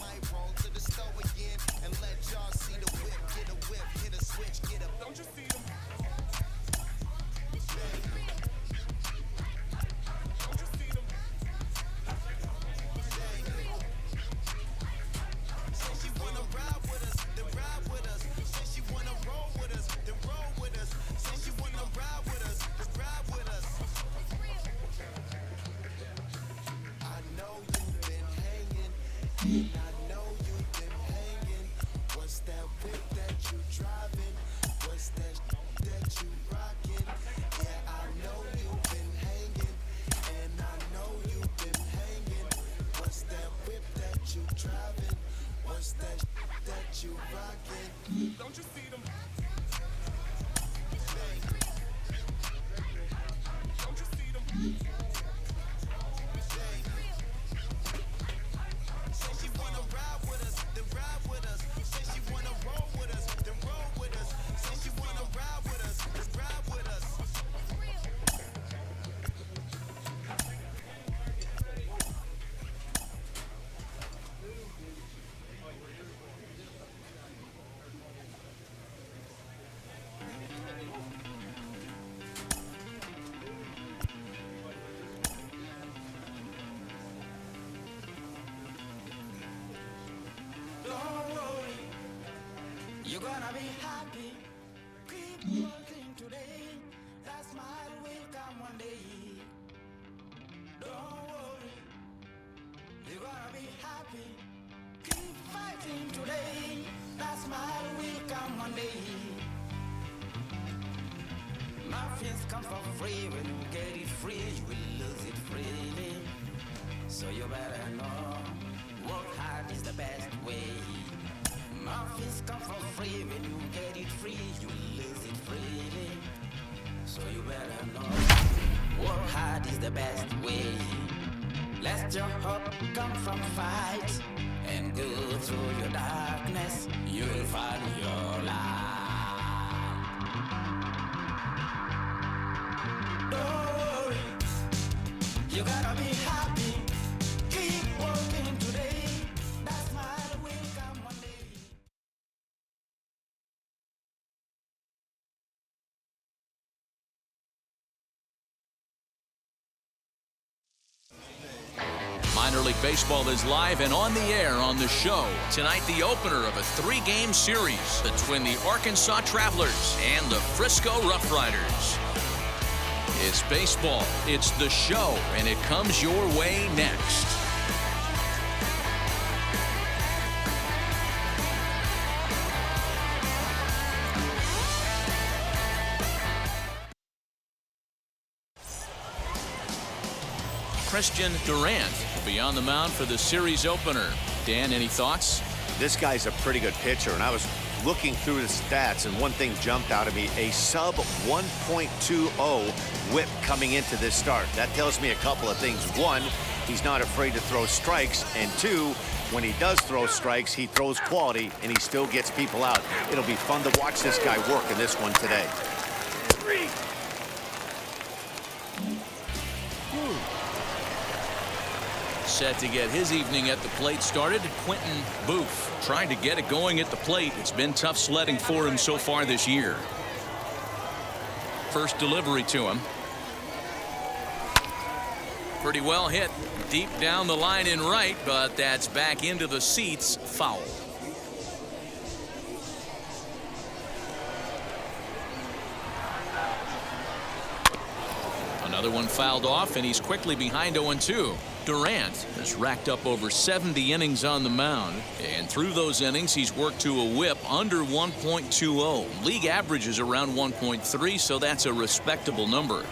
You're gonna be happy. Keep working today. That smile will come one day. Don't worry. You're gonna be happy. Keep fighting today. That smile will come one day. Muffins come for free. When you get it free, you will lose it freely. So you better know. Work hard is the best way. Muffins come for free. When you get it free, you lose it freely. So you better know. Work hard is the best way. Let your hope come from fight. And go through your darkness. You'll find your light. Don't worry. You gotta be happy. Keep working today. That smile will come one day. Minor League Baseball is live and on the air on the show. Tonight, the opener of a three-game series between the Arkansas Travelers and the Frisco Rough Riders. It's baseball, it's the show, and it comes your way next. Christian Durant will be on the mound for the series opener. Dan, any thoughts? This guy's a pretty good pitcher, and I was looking through the stats, and one thing jumped out at me, a sub 1.20 whip coming into this start. That tells me a couple of things. One, he's not afraid to throw strikes, and two, when he does throw strikes, he throws quality, and he still gets people out. It'll be fun to watch this guy work in this one today. Set to get his evening at the plate started, Quentin Booth. Trying to get it going at the plate. It's been tough sledding for him so far this year. First delivery to him. Pretty well hit. Deep down the line in right, but that's back into the seats. Foul. Another one fouled off, and he's quickly behind 0-2. Durant has racked up over 70 innings on the mound, and through those innings he's worked to a whip under 1.20. League average is around 1.3, so that's a respectable number.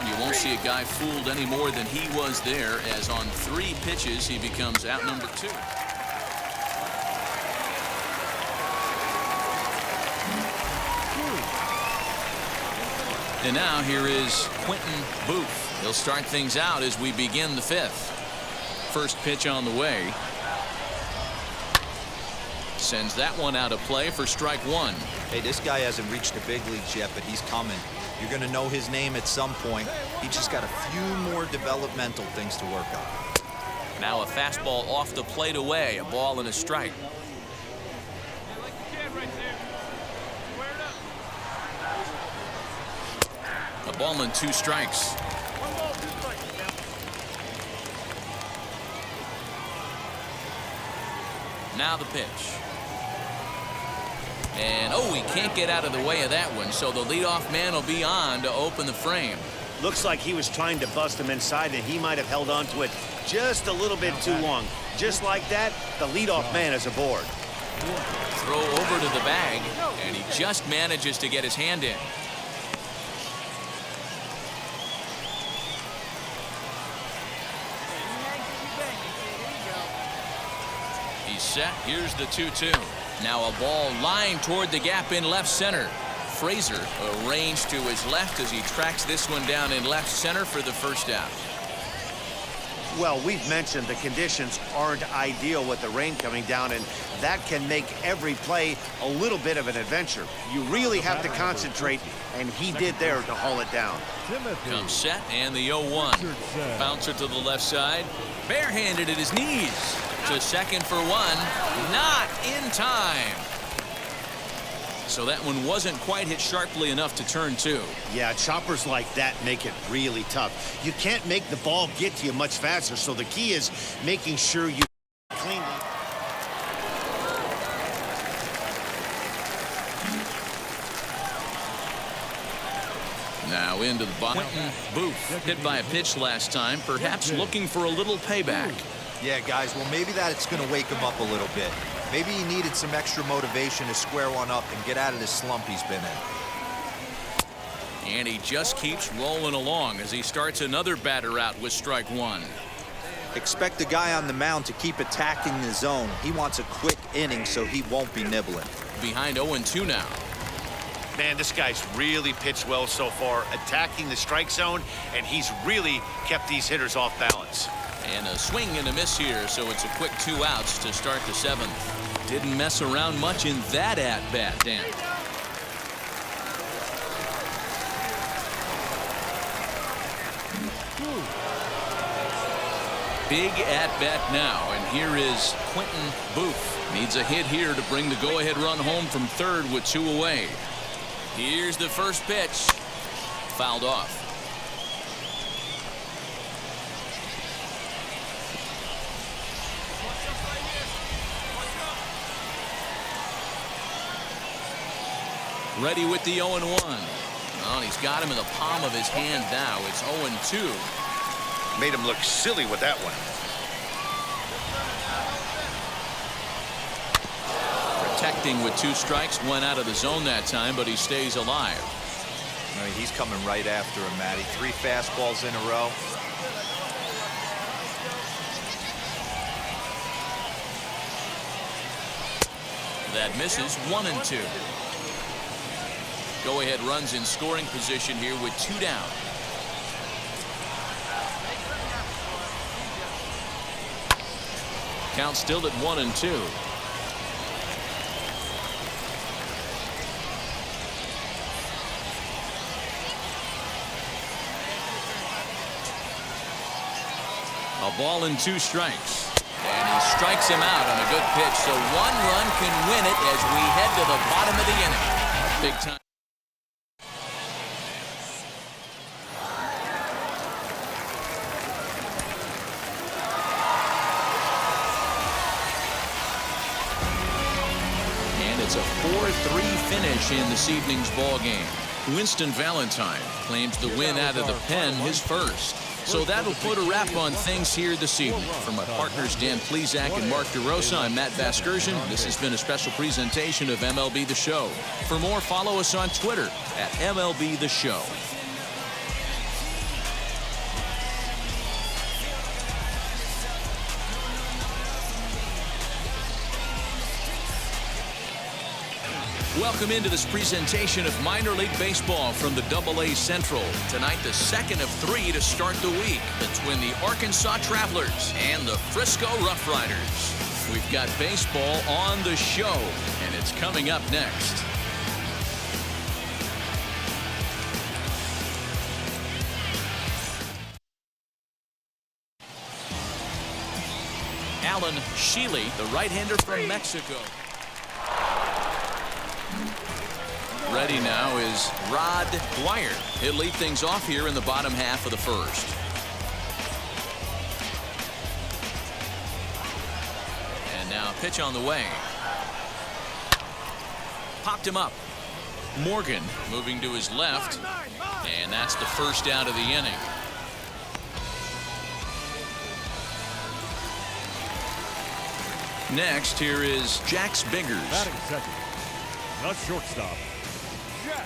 You won't see a guy fooled any more than he was there, as on 3 pitches he becomes out number 2. And now here is Quentin Booth. He'll start things out as we begin the 5th. First pitch on the way. Sends that one out of play for strike 1. Hey, this guy hasn't reached the big leagues yet, but he's coming. You're going to know his name at some point. He just got a few more developmental things to work on. Now a fastball off the plate away. A ball and a strike. A ball and 2 strikes. Now the pitch. And, oh, he can't get out of the way of that one, so the leadoff man will be on to open the frame. Looks like he was trying to bust him inside, and he might have held on to it just a little bit too long. Just like that, the leadoff man is aboard. Throw over to the bag, and he just manages to get his hand in. He's set. Here's the 2-2. Now a ball lined toward the gap in left center. Frazier arranged to his left as he tracks this one down in left center for the first out. Well, we've mentioned the conditions aren't ideal with the rain coming down, and that can make every play a little bit of an adventure. You really have to concentrate, and he did there to haul it down. Comes set, and the 0-1. Bouncer to the left side. Barehanded at his knees. To second for one. Not in time. So that one wasn't quite hit sharply enough to turn two. Yeah, choppers like that make it really tough. You can't make the ball get to you much faster, so the key is making sure you clean. Now into the bottom. Booth hit by a pitch last time, perhaps looking for a little payback. Yeah, guys, well, maybe that's going to wake him up a little bit. Maybe he needed some extra motivation to square one up and get out of this slump he's been in. And he just keeps rolling along as he starts another batter out with strike one. Expect the guy on the mound to keep attacking the zone. He wants a quick inning so he won't be nibbling. Behind 0-2 now. Man, this guy's really pitched well so far, attacking the strike zone, and he's really kept these hitters off balance. And a swing and a miss here, so it's a quick 2 outs to start the 7th. Didn't mess around much in that at-bat, Dan. Big at-bat now, and here is Quentin Booth. Needs a hit here to bring the go-ahead run home from third with 2 away. Here's the first pitch. Fouled off. Ready with the 0-1. Well, he's got him in the palm of his hand now. It's 0-2. Made him look silly with that one. Protecting with 2 strikes. Went out of the zone that time, but he stays alive. I mean, he's coming right after him, Matty. 3 fastballs in a row. That misses. 1-2. Go-ahead runs in scoring position here with 2 down. Count still at 1-2. A ball and 2 strikes. And he strikes him out on a good pitch. So 1 run can win it as we head to the bottom of the inning. Big time. It's a 4-3 finish in this evening's ball game. Winston Valentine claims the win out of the pen his first. So that'll put a wrap on things here this evening. For my partners Dan Plesac and Mark DeRosa, I'm Matt Vasgersian. This has been a special presentation of MLB The Show. For more, follow us on Twitter at MLB The Show. Welcome into this presentation of minor league baseball from the AA Central. Tonight, the second of 3 to start the week between the Arkansas Travelers and the Frisco Rough Riders. We've got baseball on the show, and it's coming up next. Alan Sheely, the right-hander from Mexico. Ready now is Rod Dwyer. He'll lead things off here in the bottom half of the first. And now pitch on the way. Popped him up. Morgan moving to his left, and that's the first out of the inning. Next, here is Jax Biggers. Batting second, the shortstop, Jax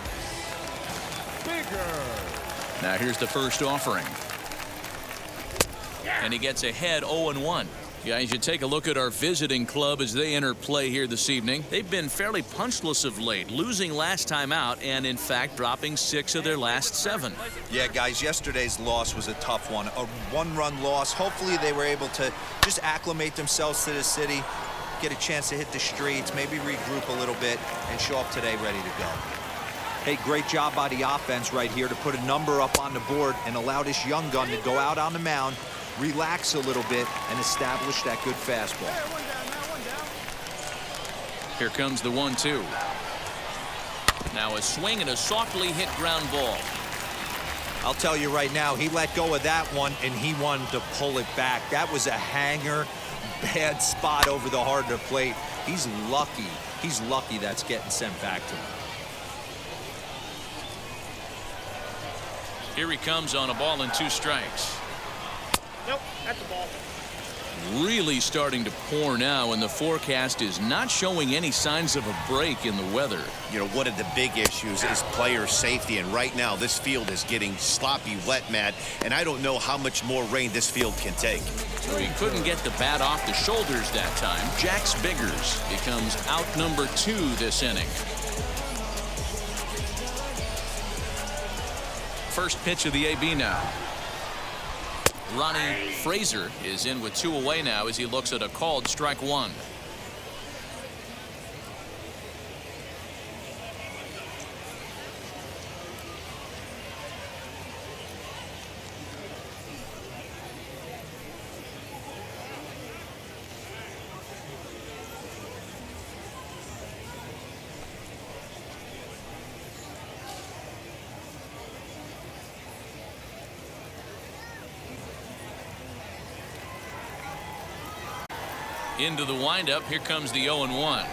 Biggers. Now here's the first offering. And he gets ahead 0-1. Guys, you take a look at our visiting club as they enter play here this evening. They've been fairly punchless of late, losing last time out and, in fact, dropping 6 of their last 7. Yeah, guys, yesterday's loss was a tough one. A one-run loss. Hopefully they were able to just acclimate themselves to the city, get a chance to hit the streets, maybe regroup a little bit, and show up today ready to go. Hey, great job by the offense right here to put a number up on the board and allow this young gun to go out on the mound, relax a little bit, and establish that good fastball. Here comes the 1-2. Now a swing and a softly hit ground ball. I'll tell you right now, he let go of that one, and he wanted to pull it back. That was a hanger, bad spot over the heart of the plate. He's lucky. He's lucky that's getting sent back to him. Here he comes on a ball and 2 strikes. Nope, that's the ball. Really starting to pour now, and the forecast is not showing any signs of a break in the weather. You know, one of the big issues is player safety, and right now this field is getting sloppy wet, Matt, and I don't know how much more rain this field can take. So he couldn't get the bat off the shoulders that time. Jax Biggers becomes out number 2 this inning. First pitch of the AB now. Ronnie Fraser is in with 2 away now as he looks at a called strike 1. Into the windup. Here comes the 0-1.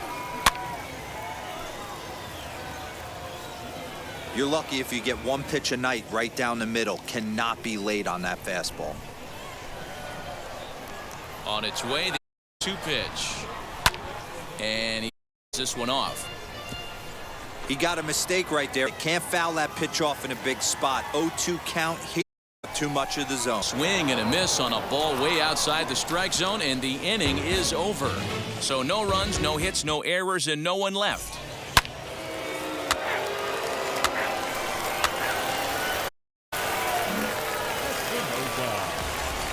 You're lucky if you get 1 pitch a night right down the middle. Cannot be late on that fastball. On its way, the 2 pitch. And he gets this one off. He got a mistake right there. Can't foul that pitch off in a big spot. 0-2 count. He too much of the zone. Swing and a miss on a ball way outside the strike zone, and the inning is over. So no runs, no hits, no errors, and no one left.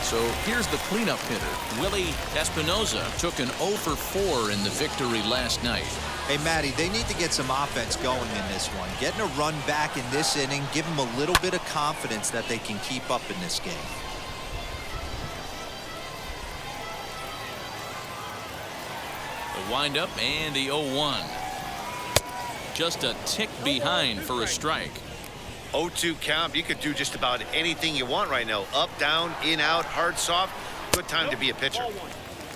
So here's the cleanup hitter. Willie Espinoza took an 0 for 4 in the victory last night. Hey, Matty, they need to get some offense going in this one. Getting a run back in this inning, give them a little bit of confidence that they can keep up in this game. The windup and the 0-1. Just a tick behind for a strike. 0-2 count. You could do just about anything you want right now. Up, down, in, out, hard, soft. Good time to be a pitcher.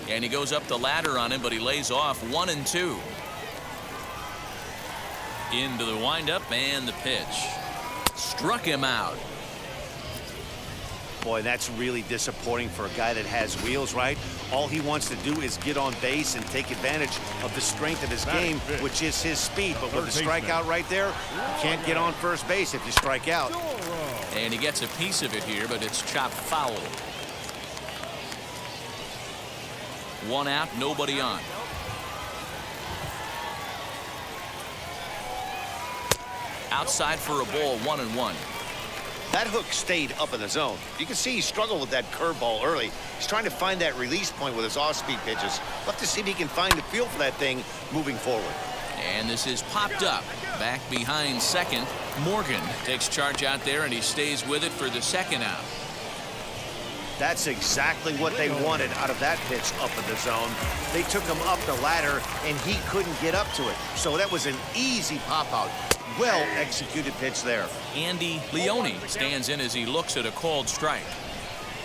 And he goes up the ladder on him, but he lays off 1-2. Into the windup and the pitch. Struck him out. Boy, that's really disappointing for a guy that has wheels, right? All he wants to do is get on base and take advantage of the strength of his game, which is his speed. But with the strikeout right there, you can't get on first base if you strike out. And he gets a piece of it here, but it's chopped foul. 1 out, nobody on. Outside for a ball, 1-1. That hook stayed up in the zone. You can see he struggled with that curveball early. He's trying to find that release point with his off-speed pitches. We'll have to see if he can find the feel for that thing moving forward. And this is popped up. Back behind second. Morgan takes charge out there, and he stays with it for the 2nd out. That's exactly what they wanted out of that pitch up in the zone. They took him up the ladder, and he couldn't get up to it. So that was an easy pop-out. Well executed pitch there. Andy Leone stands in as he looks at a called strike.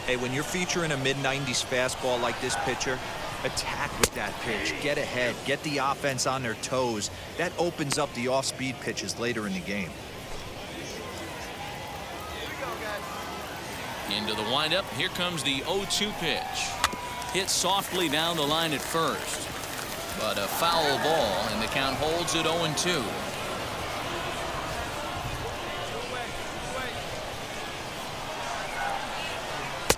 Hey, when you're featuring a mid-90s fastball like this pitcher, Attack with that pitch. Get ahead. Get the offense on their toes. That opens up the off-speed pitches later in the game. Into the windup. Here comes the 0-2 pitch. Hit softly down the line at first. But a foul ball, and the count holds at 0-2.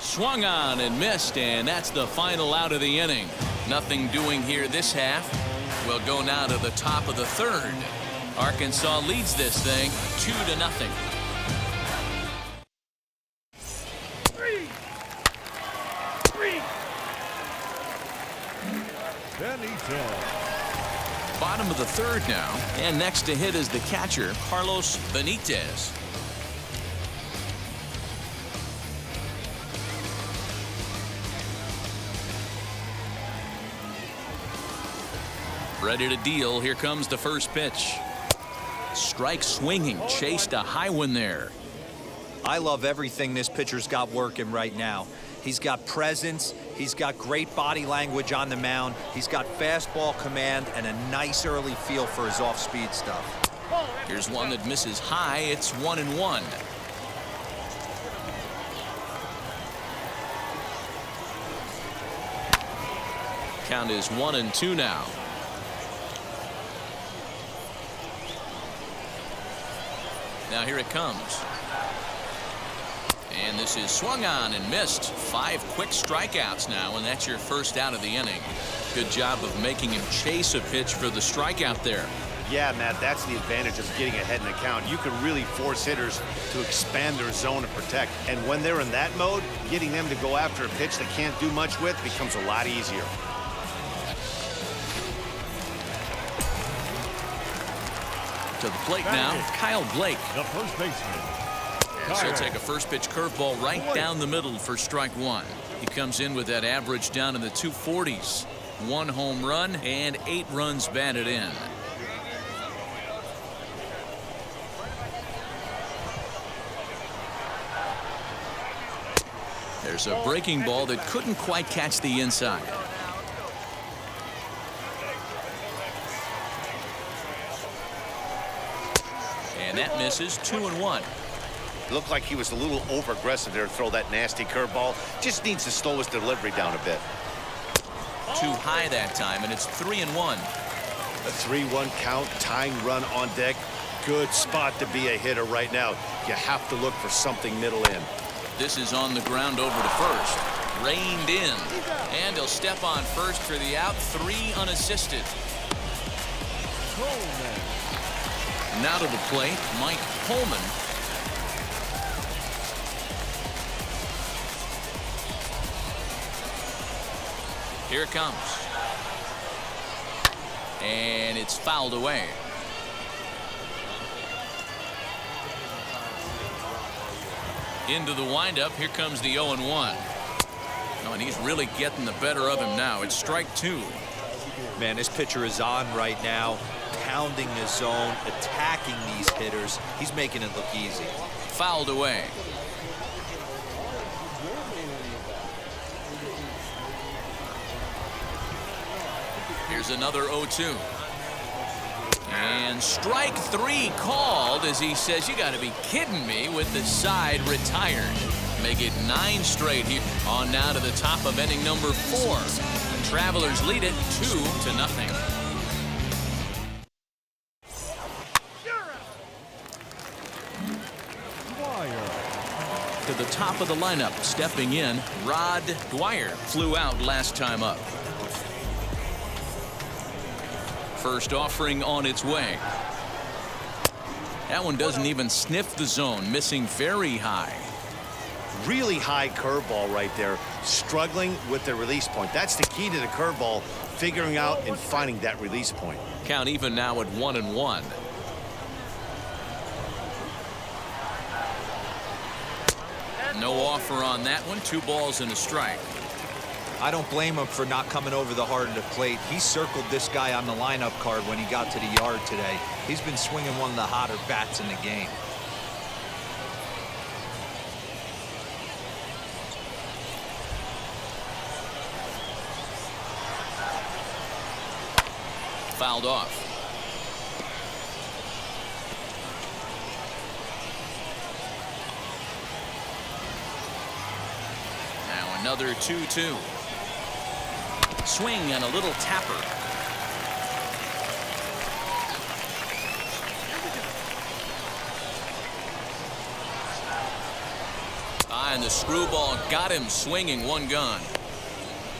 Swung on and missed, and that's the final out of the inning. Nothing doing here this half. We'll go now to the top of the third. Arkansas leads this thing 2-0. Bottom of the third now, and next to hit is the catcher, Carlos Benitez. Ready to deal. Here comes the first pitch. Strike swinging, chased a high one there. I love everything this pitcher's got working right now. He's got presence. He's got great body language on the mound. He's got fastball command and a nice early feel for his off-speed stuff. Here's one that misses high. It's 1-1. Count is 1-2 now. Now here it comes. And this is swung on and missed. 5 quick strikeouts now, and that's your first out of the inning. Good job of making him chase a pitch for the strikeout there. Yeah, Matt, that's the advantage of getting ahead in the count. You can really force hitters to expand their zone and protect. And when they're in that mode, getting them to go after a pitch they can't do much with becomes a lot easier. To the plate now, Kyle Blake. The first baseman. She'll take a first pitch curveball right down the middle for strike one. He comes in with that average down in the 240s. 1 home run and 8 runs batted in. There's a breaking ball that couldn't quite catch the inside. And that misses. 2-1. Looked like he was a little over-aggressive there to throw that nasty curveball. Just needs to slow his delivery down a bit. Too high that time, and it's 3-1. A 3-1 count, tying run on deck. Good spot to be a hitter right now. You have to look for something middle in. This is on the ground over to first. Reined in. And he'll step on first for the out. 3 unassisted. Now to the plate, Mike Coleman. Here it comes. And it's fouled away. Into the windup. Here comes the 0-1. Oh, and he's really getting the better of him now. It's strike 2. Man, this pitcher is on right now, pounding the zone, attacking these hitters. He's making it look easy. Fouled away. Here's another 0-2. And strike 3 called as he says, you got to be kidding me, with the side retired. Make it 9 straight here. On now to the top of inning number 4. The Travelers lead it 2-0. To the top of the lineup, stepping in, Rod Dwyer. Flew out last time up. First offering on its way. That one doesn't even sniff the zone, missing very high. Really high curveball right there, struggling with the release point. That's the key to the curveball, figuring out and finding that release point. Count even now at 1-1. No offer on that one. 2 balls and a strike. I don't blame him for not coming over the heart of the plate. He circled this guy on the lineup card when he got to the yard today. He's been swinging one of the hotter bats in the game. fouled off. Now another 2-2. Swing and a little tapper. And the screwball got him swinging one gun.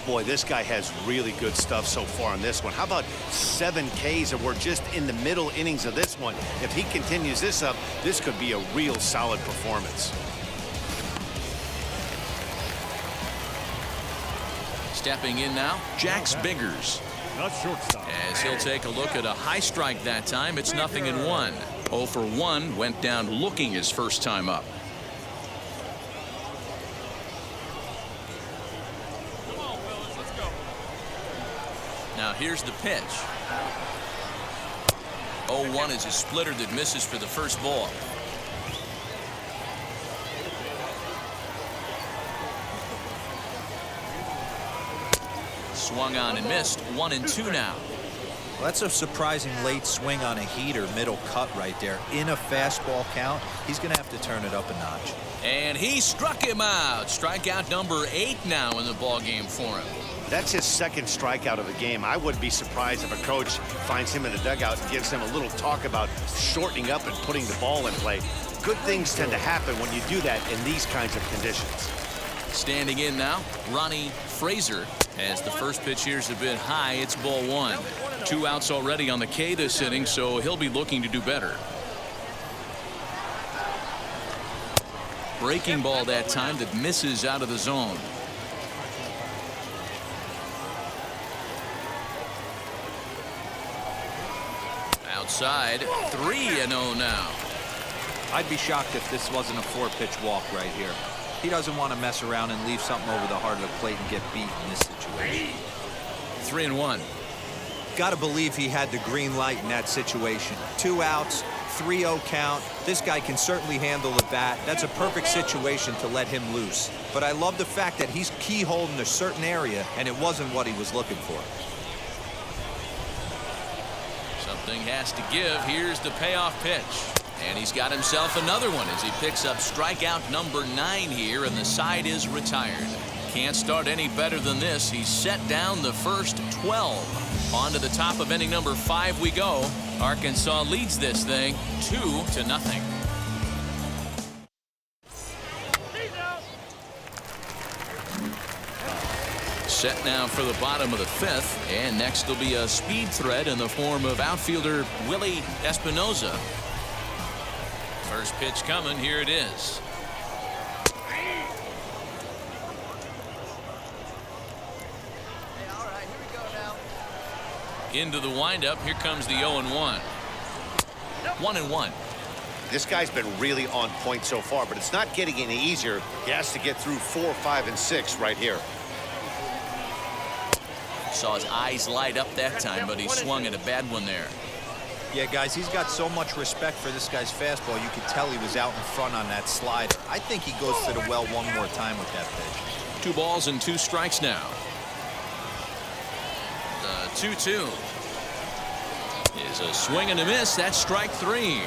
Boy, this guy has really good stuff so far on this one. How about 7 Ks, and we're just in the middle innings of this one. If he continues this up, this could be a real solid performance. Stepping in now, Jax Biggers. The shortstop. As he'll take a look at a high strike that time, it's 0-1. 0 for 1 went down looking his first time up. Now here's the pitch. 0-1 is a splitter that misses for the first ball. Swung on and missed. 1-2 now. Well, that's a surprising late swing on a heater, middle cut right there. In a fastball count, he's going to have to turn it up a notch. And he struck him out. Strikeout number 8 now in the ball game for him. That's his second strikeout of the game. I wouldn't be surprised if a coach finds him in the dugout and gives him a little talk about shortening up and putting the ball in play. Good things tend to happen when you do that in these kinds of conditions. Standing in now, Ronnie Fraser. As the first pitch here's a bit high, it's ball 1. 2 outs already on the K this inning, so he'll be looking to do better. Breaking ball that time that misses out of the zone. Outside, 3-0 now. I'd be shocked if this wasn't a 4-pitch walk right here. He doesn't want to mess around and leave something over the heart of the plate and get beat in this situation. 3-1. Got to believe he had the green light in that situation. 2 outs, 3-0 count. This guy can certainly handle the bat. That's a perfect situation to let him loose. But I love the fact that he's keyholed in a certain area, and it wasn't what he was looking for. Something has to give. Here's the payoff pitch. And he's got himself another one as he picks up strikeout number 9 here, and the side is retired. Can't start any better than this. He's set down the first 12. On to the top of inning number 5 we go. Arkansas leads this thing 2-0. Set now for the bottom of the 5th, and next will be a speed threat in the form of outfielder Willie Espinoza. First pitch coming. Here it is. Into the windup. Here comes the 0-1. 1-1. This guy's been really on point so far, but it's not getting any easier. He has to get through 4, 5, and 6 right here. Saw his eyes light up that time, but he swung at a bad one there. Yeah, guys, he's got so much respect for this guy's fastball. You could tell he was out in front on that slider. I think he goes to the well one more time with that pitch. 2 balls and 2 strikes now. The 2-2 is a swing and a miss. That's strike 3.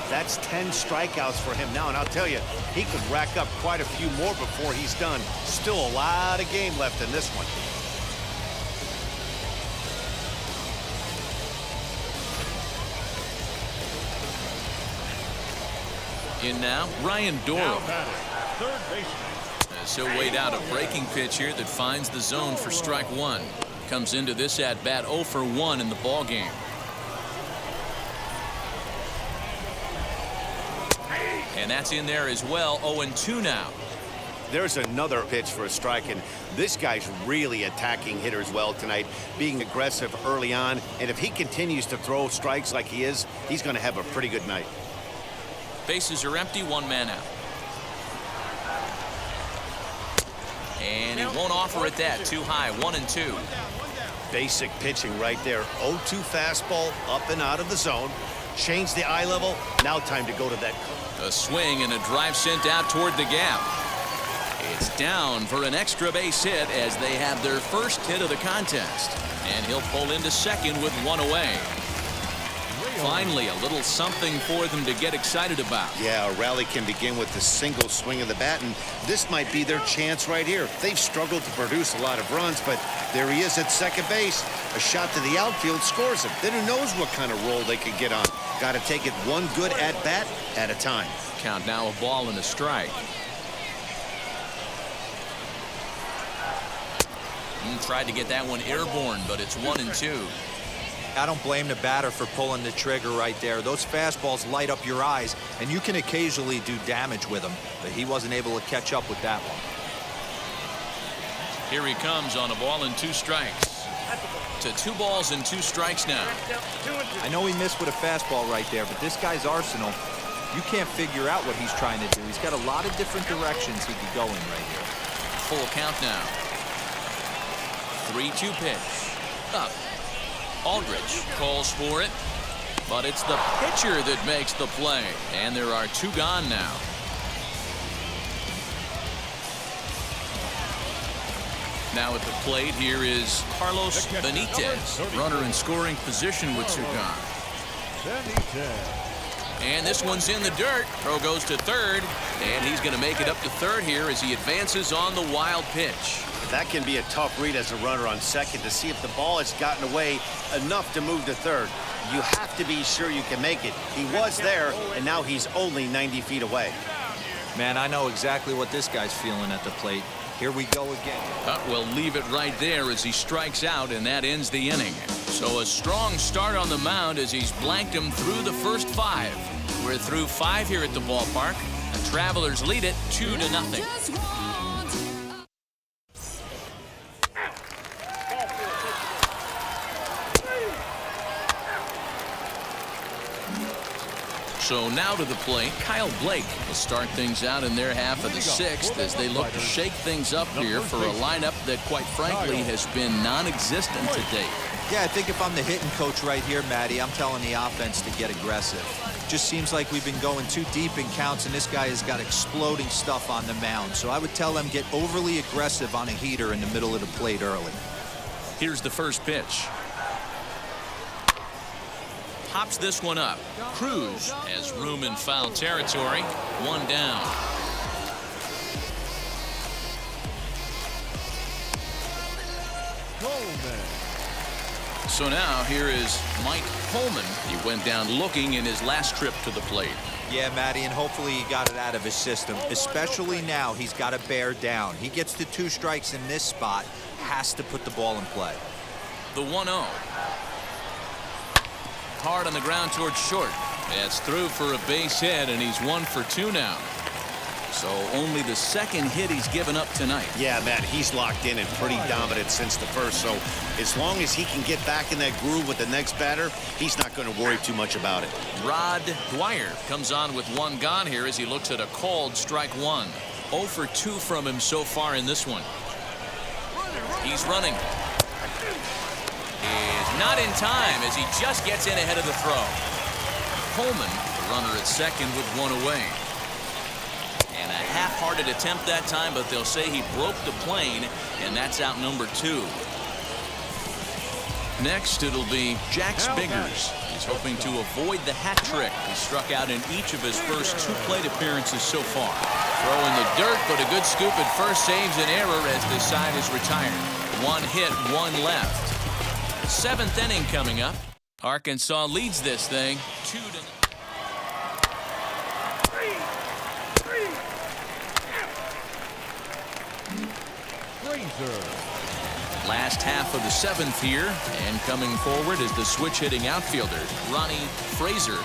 That's 10 strikeouts for him now, and I'll tell you, he could rack up quite a few more before he's done. Still a lot of game left in this one. In now, Ryan Doro. Third baseman. As he'll wait out a breaking pitch here that finds the zone for strike 1. Comes into this at bat 0 for 1 in the ball game. And that's in there as well. 0-2 now. There's another pitch for a strike, and this guy's really attacking hitters well tonight, being aggressive early on. And if he continues to throw strikes like he is, he's going to have a pretty good night. Bases are empty, 1 man out. And he won't offer it that. Too high. 1-2. Basic pitching right there. 0-2 fastball up and out of the zone. Change the eye level. Now time to go to that. A swing and a drive sent out toward the gap. It's down for an extra base hit as they have their first hit of the contest. And he'll pull into second with one away. Finally, a little something for them to get excited about. Yeah, a rally can begin with the single swing of the bat, and this might be their chance right here. They've struggled to produce a lot of runs, but there he is at second base. A shot to the outfield scores him. Then who knows what kind of roll they could get on. Got to take it one good at-bat at a time. Count now, a ball and a strike. Tried to get that one airborne, but it's 1-2. I don't blame the batter for pulling the trigger right there. Those fastballs light up your eyes, and you can occasionally do damage with them, but he wasn't able to catch up with that one. Here he comes on a ball and 2 strikes. To 2 balls and 2 strikes now. I know he missed with a fastball right there, but this guy's arsenal, you can't figure out what he's trying to do. He's got a lot of different directions he could go in right here. Full count now. 3-2 pitch. Up. Aldridge calls for it, but it's the pitcher that makes the play, and there are 2 gone now. Now at the plate, here is Carlos Benitez, runner in scoring position with 2 gone. And this one's in the dirt. Throw goes to third, and he's going to make it up to third here as he advances on the wild pitch. That can be a tough read as a runner on second to see if the ball has gotten away enough to move to third. You have to be sure you can make it. He was there, and now he's only 90 feet away. Man, I know exactly what this guy's feeling at the plate. Here we go again. We'll leave it right there as he strikes out, and that ends the inning. So a strong start on the mound as he's blanked him through the first 5. We're through 5 here at the ballpark. The Travelers lead it 2-0. So now to the plate, Kyle Blake will start things out in their half of the 6th as they look to shake things up here for a lineup that, quite frankly, has been non-existent to date. Yeah, I think if I'm the hitting coach right here, Matty, I'm telling the offense to get aggressive. Just seems like we've been going too deep in counts, and this guy has got exploding stuff on the mound. So I would tell them get overly aggressive on a heater in the middle of the plate early. Here's the first pitch. Pops this one up. Cruz has room in foul territory. 1 down. So now here is Mike Coleman. He went down looking in his last trip to the plate. Yeah, Matty, and hopefully he got it out of his system. Especially now, he's got to bear down. He gets the 2 strikes in this spot, has to put the ball in play. The 1-0. Hard on the ground towards short. It's through for a base hit, and he's 1 for 2 now. So only the second hit he's given up tonight. Yeah, Matt, he's locked in and pretty dominant since the first. So as long as he can get back in that groove with the next batter, he's not going to worry too much about it. Rod Dwyer comes on with 1 gone here as he looks at a called strike 1. 0 for 2 from him so far in this one. He's running. Is not in time as he just gets in ahead of the throw. Coleman, the runner at second with 1 away. And a half-hearted attempt that time, but they'll say he broke the plane, and that's out number 2. Next, it'll be Jack Biggers. He's hoping to avoid the hat trick. He struck out in each of his first 2 plate appearances so far. Throw in the dirt, but a good scoop at first saves an error as the side is retired. 1 hit, 1 left. 7th inning coming up. Arkansas leads this thing 2-0. Last half of the 7th here, and coming forward is the switch-hitting outfielder, Ronnie Fraser.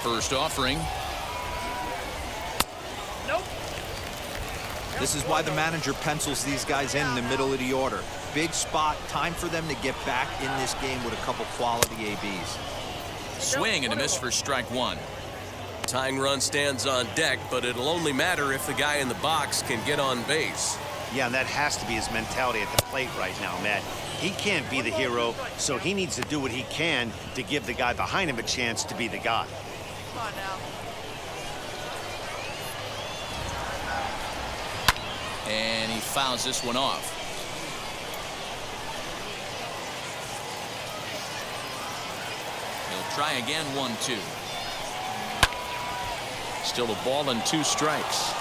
First offering. Nope. This is why the manager pencils these guys in the middle of the order. Big spot, time for them to get back in this game with a couple quality ABs. Swing and a miss for strike 1. Tying run stands on deck, but it'll only matter if the guy in the box can get on base. Yeah, and that has to be his mentality at the plate right now, Matt. He can't be the hero, so he needs to do what he can to give the guy behind him a chance to be the guy. Come on now. And he fouls this one off. He'll try again, 1-2. Still a ball and 2 strikes.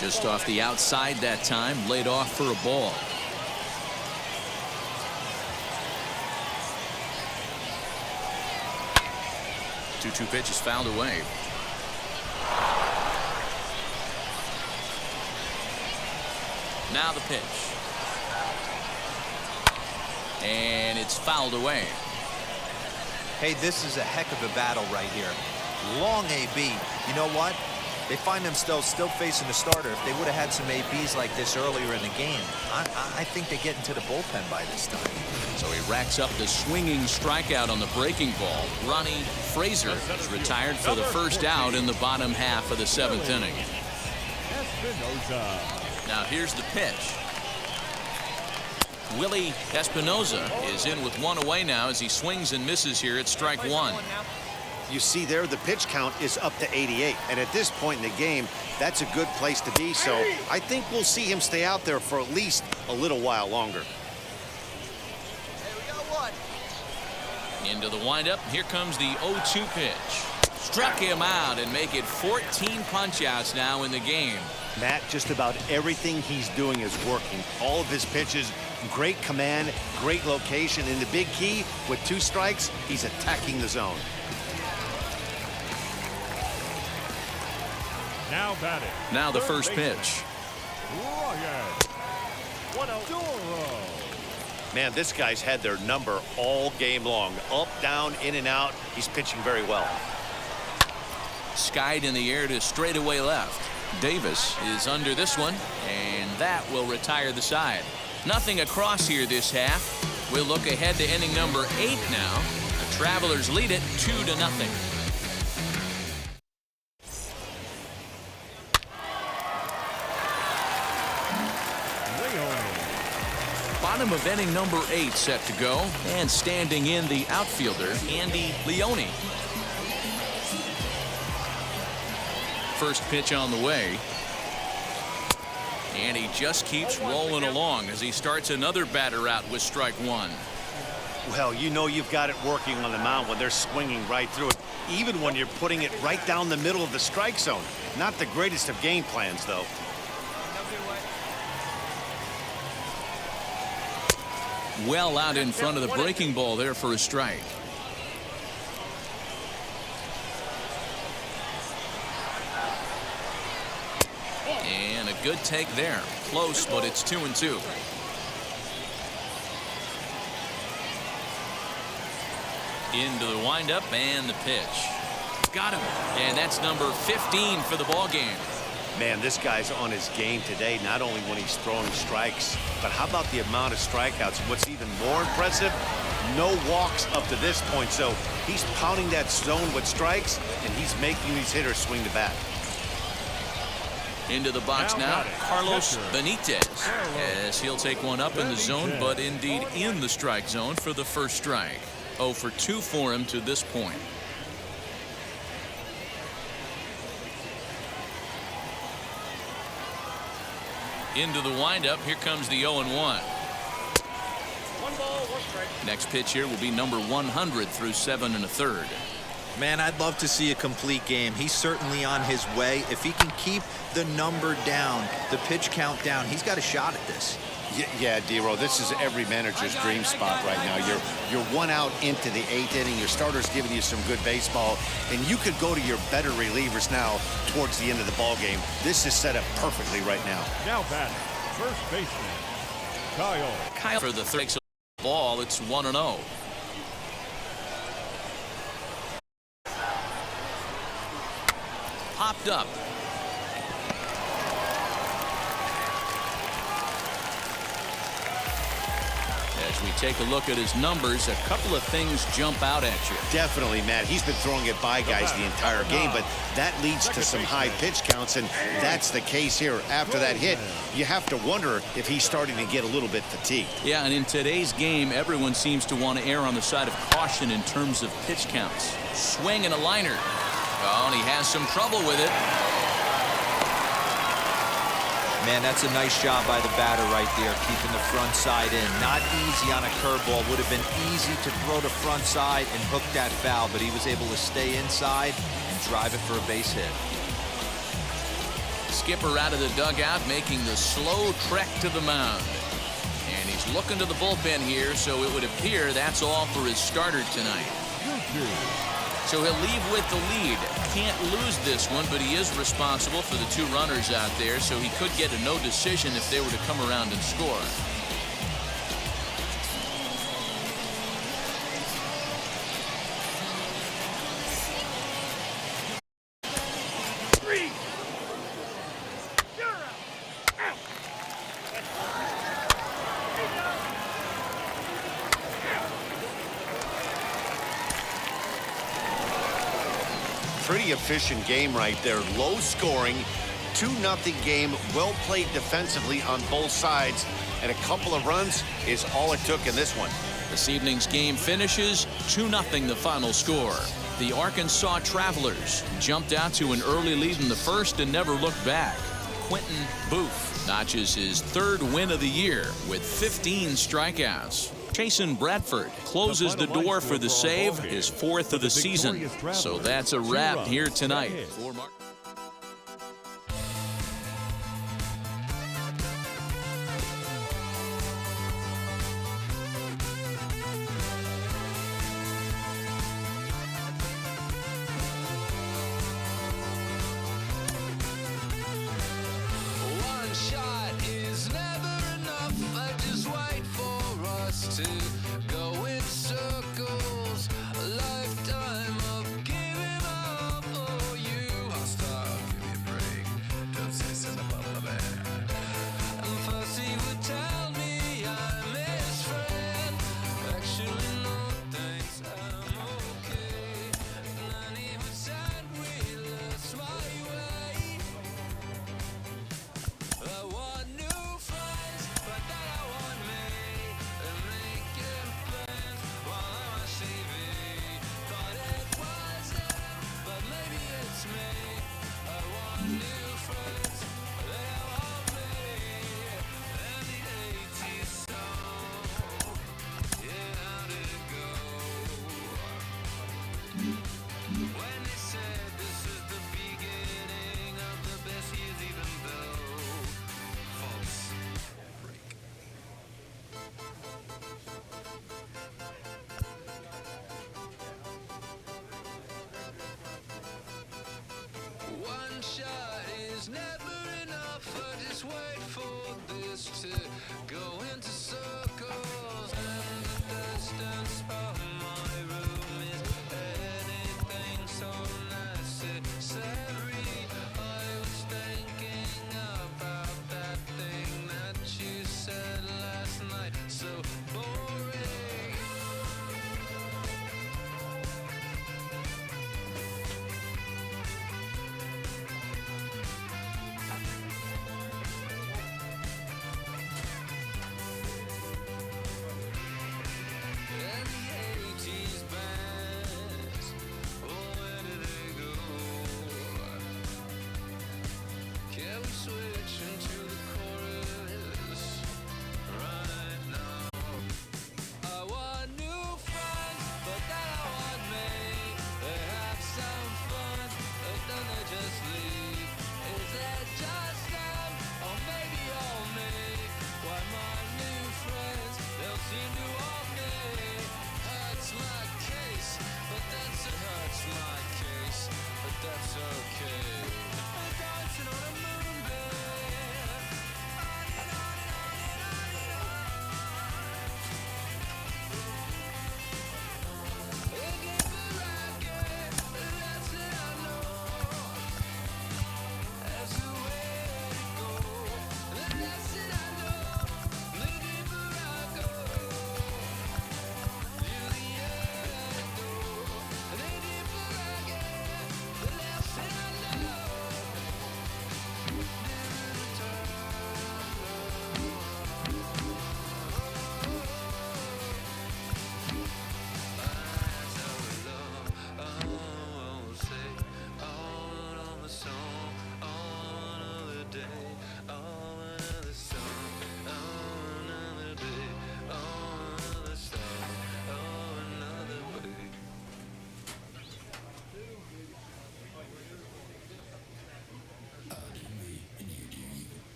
Just off the outside that time, laid off for a ball. Two pitch is fouled away. Now the pitch. And it's fouled away. Hey, this is a heck of a battle right here. Long AB. You know what? They find themselves still facing the starter. If they would have had some ABs like this earlier in the game, I think they get into the bullpen by this time. So he racks up the swinging strikeout on the breaking ball. Ronnie Fraser is retired for the first out in the bottom half of the 7th inning. Now here's the pitch. Willie Espinoza is in with 1 away now as he swings and misses here at strike 1. You see there, the pitch count is up to 88. And at this point in the game, that's a good place to be. So I think we'll see him stay out there for at least a little while longer. Into the windup. Here comes the 0-2 pitch. Struck him out and make it 14 punch-outs now in the game. Matt, just about everything he's doing is working. All of his pitches, great command, great location. And the big key, with 2 strikes, he's attacking the zone. Now batting. Now the first pitch. Man, this guy's had their number all game long. Up, down, in and out. He's pitching very well. Skied in the air to straightaway left. Davis is under this one, and that will retire the side. Nothing across here this half. We'll look ahead to inning number 8 now. The Travelers lead it 2-0. Bottom of inning number 8 set to go, and standing in the outfielder, Andy Leone. First pitch on the way. And he just keeps rolling along as he starts another batter out with strike 1. Well, you know you've got it working on the mound when they're swinging right through it, even when you're putting it right down the middle of the strike zone. Not the greatest of game plans, though. Well out in front of the breaking ball there for a strike. And a good take there. Close, but it's 2-2. Into the windup and the pitch. Got him. And that's number 15 for the ball game. Man, this guy's on his game today, not only when he's throwing strikes, but how about the amount of strikeouts? What's even more impressive, no walks up to this point. So he's pounding that zone with strikes, and he's making these hitters swing the bat. Into the box now, Carlos Benitez, as he'll take one up in the zone, but indeed in the strike zone for the first strike. 0 for 2 for him to this point. Into the windup. Here comes the 0-1. 1 ball, 1 strike. Next pitch here will be number 100 through 7 1/3. Man, I'd love to see a complete game. He's certainly on his way. If he can keep the number down, the pitch count down, he's got a shot at this. Yeah, D-Row, this is every manager's dream spot right now. You're 1 out into the 8th inning. Your starter's giving you some good baseball, and you could go to your better relievers now towards the end of the ball game. This is set up perfectly right now. Now batting, first baseman, Kyle for the third ball. It's 1-0. Popped up. As As we take a look at his numbers, a couple of things jump out at you. Definitely, Matt. He's been throwing it by guys the entire game, but that leads to some high pitch counts, and that's the case here. After that hit, you have to wonder if he's starting to get a little bit fatigued. Yeah, and in today's game, everyone seems to want to err on the side of caution in terms of pitch counts. Swing and a liner. Oh, and he has some trouble with it. Man, that's a nice job by the batter right there, keeping the front side in. Not easy on a curveball. Would have been easy to throw the front side and hook that foul, but he was able to stay inside and drive it for a base hit. Skipper out of the dugout, making the slow trek to the mound. And he's looking to the bullpen here, so it would appear that's all for his starter tonight. So he'll leave with the lead. Can't lose this one, but he is responsible for the 2 runners out there, so he could get a no decision if they were to come around and score. Pretty efficient game right there. Low scoring, 2-0 game. Well played defensively on both sides, and a couple of runs is all it took in this one. This evening's game finishes 2-0 the final score. The Arkansas Travelers jumped out to an early lead in the first and never looked back. Quentin Booth notches his 3rd win of the year with 15 strikeouts. Chasen Bradford closes the door for the save, his 4th of the season. So that's a wrap here tonight. For Mark